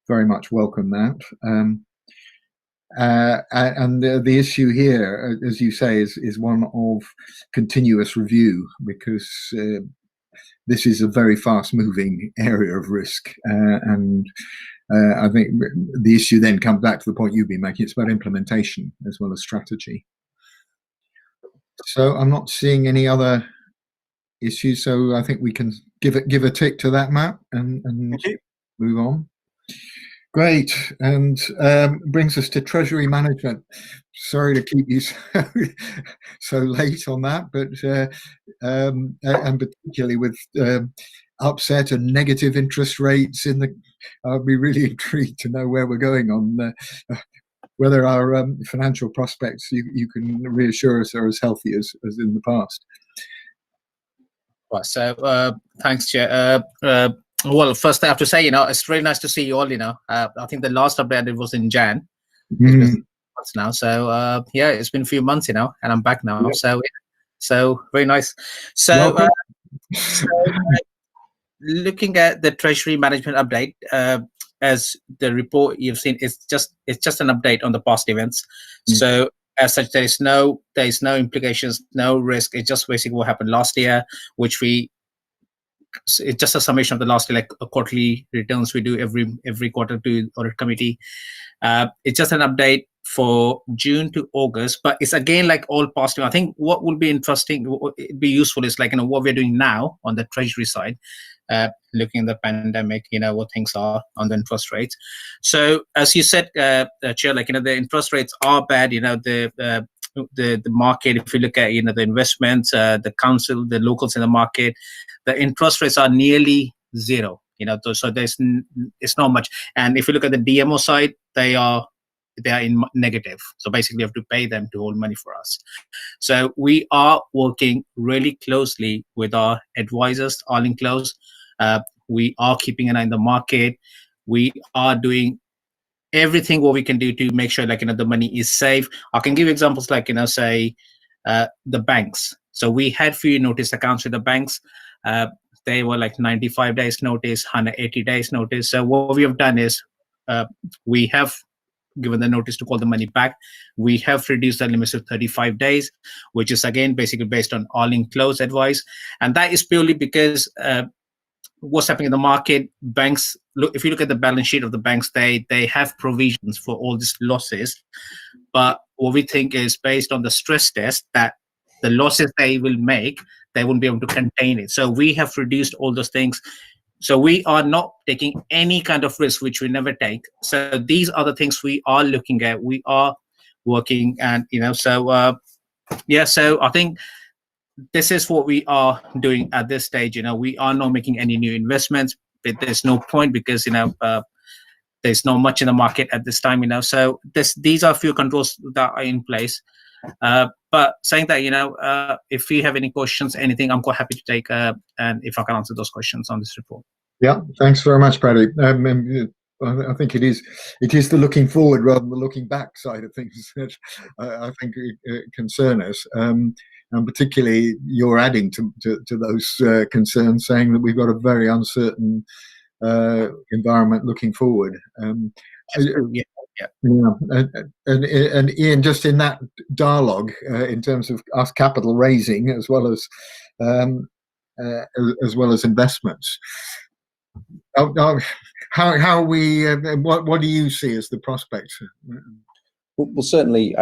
very much welcome that. And the issue here, as you say, is one of continuous review, because this is a very fast-moving area of risk, and I think the issue then comes back to the point you've been making. It's about implementation as well as strategy. So I'm not seeing any other issues, so I think we can give a tick to that, Matt, and move on. Great, and brings us to Treasury Management. Sorry to keep you so late on that, but and particularly with upset and negative interest rates I'll be really intrigued to know where we're going on whether our financial prospects, you can reassure us, are as healthy as in the past. Right, so thanks, Chair. Well, first I have to say, it's really nice to see you all. I think the last update was in Jan. Months now, so yeah, it's been a few months, and I'm back now. Yep. So very nice. So, looking at the Treasury Management update, as the report you've seen, it's just an update on the past events. So as such, there is no implications, no risk. It's just basically what happened last year, which we it's just a summation of the last like quarterly returns we do every quarter to Audit Committee. It's just an update for June to August, but it's again like all positive. I think what will be interesting, it'd be useful is like, what we're doing now on the treasury side, looking at the pandemic, what things are on the interest rates. So as you said, Chair, like, the interest rates are bad, the market, if you look at, the investments, the council, the locals in the market, the interest rates are nearly zero, so it's not much. And if you look at the DMO side, they are in negative. So basically, you have to pay them to hold money for us. So we are working really closely with our advisors, all in close. We are keeping an eye on the market. We are doing everything what we can do to make sure, like, the money is safe. I can give examples like, say, the banks. So we had few notice accounts with the banks. They were like 95 days notice, 180 days notice. So what we have done is we have given the notice to call the money back. We have reduced the limits to 35 days, which is again basically based on all in close advice. And that is purely because what's happening in the market, banks, look, if you look at the balance sheet of the banks, they have provisions for all these losses. But what we think is based on the stress test that the losses they will make, they won't be able to contain it. So we have reduced all those things. So we are not taking any kind of risk, which we never take. So these are the things we are looking at. We are working, and so I think this is what we are doing at this stage. We are not making any new investments, but there's no point because there's not much in the market at this time. So these are a few controls that are in place. But saying that, if you have any questions, anything, I'm quite happy to take, and if I can answer those questions on this report. Yeah, thanks very much, Paddy. I think it is the looking forward rather than the looking back side of things that I think concern us, and particularly you're adding to those concerns, saying that we've got a very uncertain environment looking forward. And Ian, just in that dialogue, in terms of us capital raising as well as investments, how we what do you see as the prospects? Well, certainly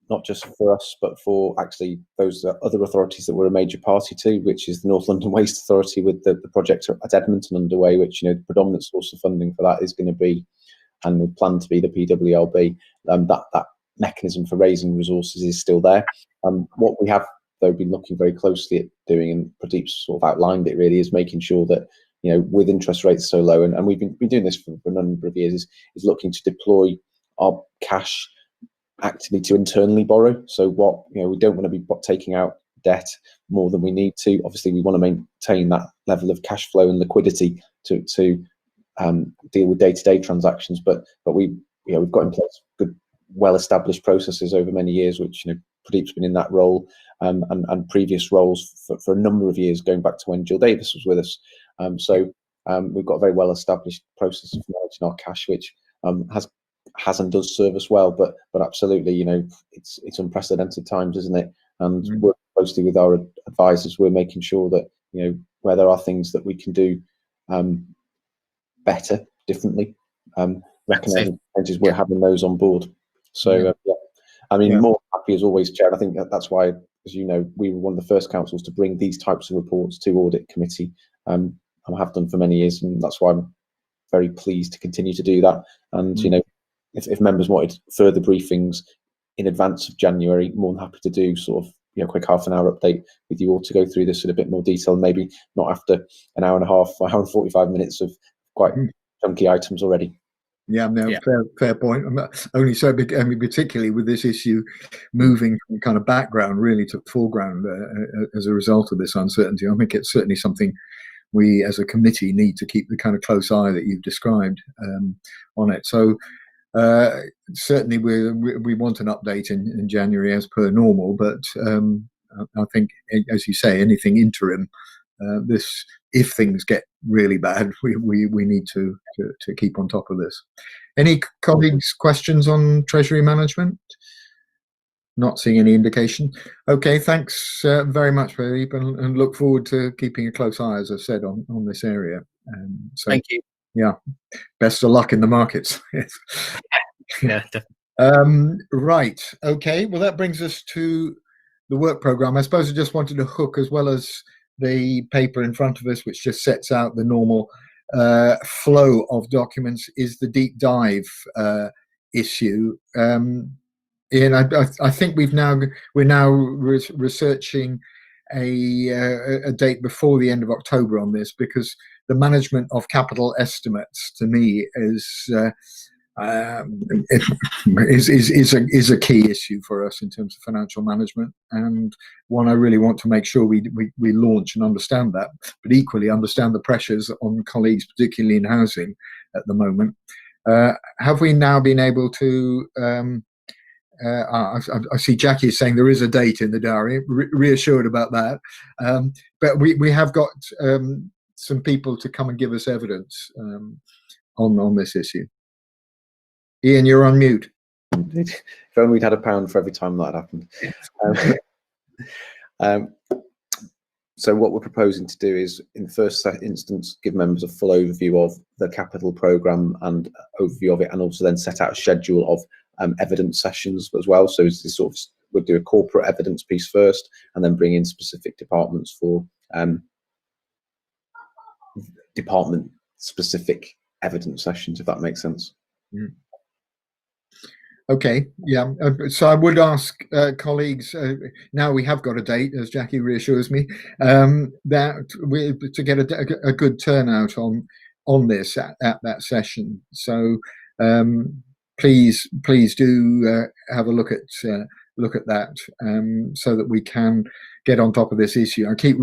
not just for us, but for actually those other authorities that we're a major party to, which is the North London Waste Authority with the project at Edmonton underway, which the predominant source of funding for that is going to be, and the plan to be, the PWLB. That mechanism for raising resources is still there. What we have, though, been looking very closely at doing, and Pradeep's sort of outlined it really, is making sure that with interest rates so low, and we've been doing this for a number of years, is looking to deploy our cash actively to internally borrow. So we don't want to be taking out debt more than we need to. Obviously, we want to maintain that level of cash flow and liquidity to deal with day-to-day transactions. But we've got in place good, well-established processes over many years, which Pradeep's been in that role, and previous roles for a number of years, going back to when Jill Davis was with us. So we've got a very well-established process of managing our cash, which has and does serve us well. But absolutely, it's unprecedented times, isn't it? And working closely with our advisors, we're making sure that where there are things that we can do better, differently, recognizing changes, we're having those on board. So more happy as always, Chair. I think that's why, as you know, we were one of the first councils to bring these types of reports to Audit Committee, and have done for many years, and that's why I'm very pleased to continue to do that. And if members wanted further briefings in advance of January, more than happy to do sort of quick half-an-hour update with you all to go through this in a bit more detail, maybe not after an hour and a half, or hour and 45 minutes of quite chunky items already. Yeah, no, fair point. Only so, particularly with this issue moving from kind of background really to foreground as a result of this uncertainty. I think it's certainly something we as a committee need to keep the kind of close eye that you've described on it. So certainly we want an update in January as per normal, but I think, as you say, anything interim, if things get really bad, we need to keep on top of this. Any colleagues' questions on Treasury management? Not seeing any indication. Okay, thanks very much, Philippe, and look forward to keeping a close eye, as I said, on this area. So, Thank you. Yeah, best of luck in the markets. Yeah, definitely. Right. Okay. Well, that brings us to the work program. I suppose I just wanted to hook, as well as the paper in front of us, which just sets out the normal flow of documents, is the deep dive issue. Ian, I think we're now researching a date before the end of October on this, because the management of capital estimates, to me, is a key issue for us in terms of financial management, and one I really want to make sure we launch and understand that, but equally understand the pressures on colleagues, particularly in housing at the moment. Have we now been able to I see Jackie is saying there is a date in the diary, reassured about that, but we have got some people to come and give us evidence on this issue. Ian, you're on mute. If only we'd had £1 for every time that happened. So what we're proposing to do is, in the first instance, give members a full overview of the capital programme and overview of it, and also then set out a schedule of evidence sessions as well. So it's this sort of, we'll do a corporate evidence piece first, and then bring in specific departments for department-specific evidence sessions, if that makes sense. Mm. Okay, yeah. So I would ask colleagues, now we have got a date, as Jackie reassures me, that to get a good turnout on this at that session. So please do have a look at that, so that we can get on top of this issue. I keep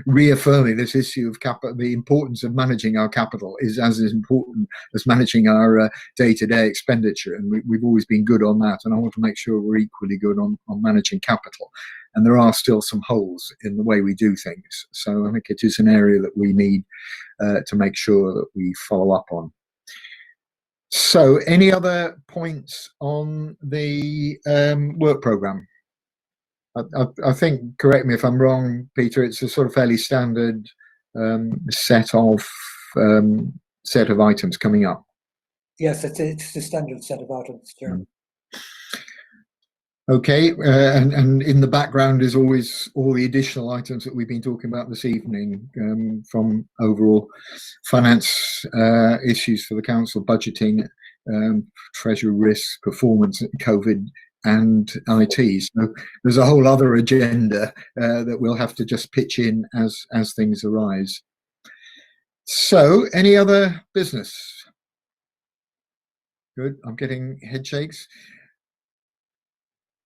reaffirming this issue of the importance of managing our capital is as important as managing our day-to-day expenditure, and we've always been good on that, and I want to make sure we're equally good on managing capital. And there are still some holes in the way we do things, so I think it is an area that we need to make sure that we follow up on. So, any other points on the work programme? I think, correct me if I'm wrong, Peter, it's a sort of fairly standard set of items coming up. Yes, it's a standard set of items, Chair. Okay, and in the background is always all the additional items that we've been talking about this evening, from overall finance issues for the council, budgeting, treasury risk, performance, COVID, and IT. So there's a whole other agenda that we'll have to just pitch in as things arise. So, any other business? Good. I'm getting head shakes.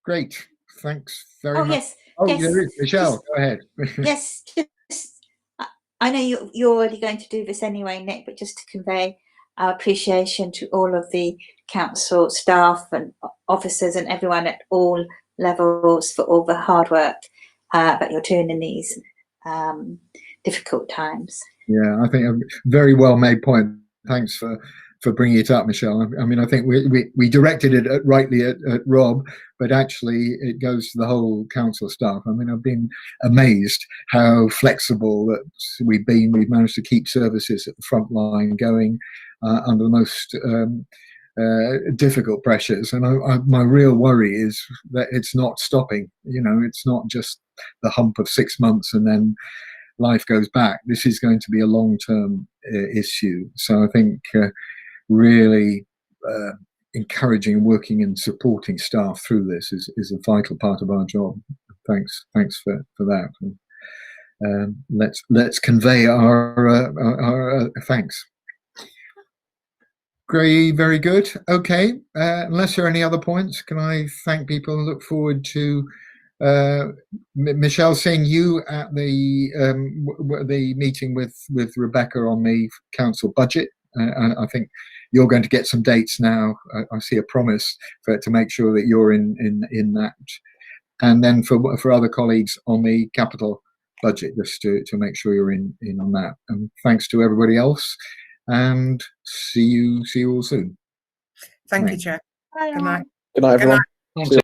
Great. Thanks very much. Yes. Oh, yes. there is. Michelle, go ahead. Yes. I know you're already going to do this anyway, Nick, but just to convey our appreciation to all of the council staff and officers and everyone at all levels for all the hard work that you're doing in these difficult times. Yeah, I think a very well made point. Thanks for bringing it up, Michelle. I mean, I think we directed it rightly at Rob, but actually it goes to the whole council staff. I mean, I've been amazed how flexible that we've been. We've managed to keep services at the front line going under the most difficult pressures. And my real worry is that it's not stopping. You know, it's not just the hump of 6 months and then life goes back. This is going to be a long-term issue. So I think really encouraging, working and supporting staff through this is a vital part of our job. Thanks for that. And, let's convey our thanks. Great, very good. Okay, unless there are any other points, can I thank people and look forward to Michelle, seeing you at the meeting with Rebecca on the council budget. I think you're going to get some dates now. I see a promise to make sure that you're in that, and then for other colleagues on the capital budget, just to make sure you're in on that. And thanks to everybody else, and see you all soon. Thank you, Chair. Good night. Good night, everyone. Thanks.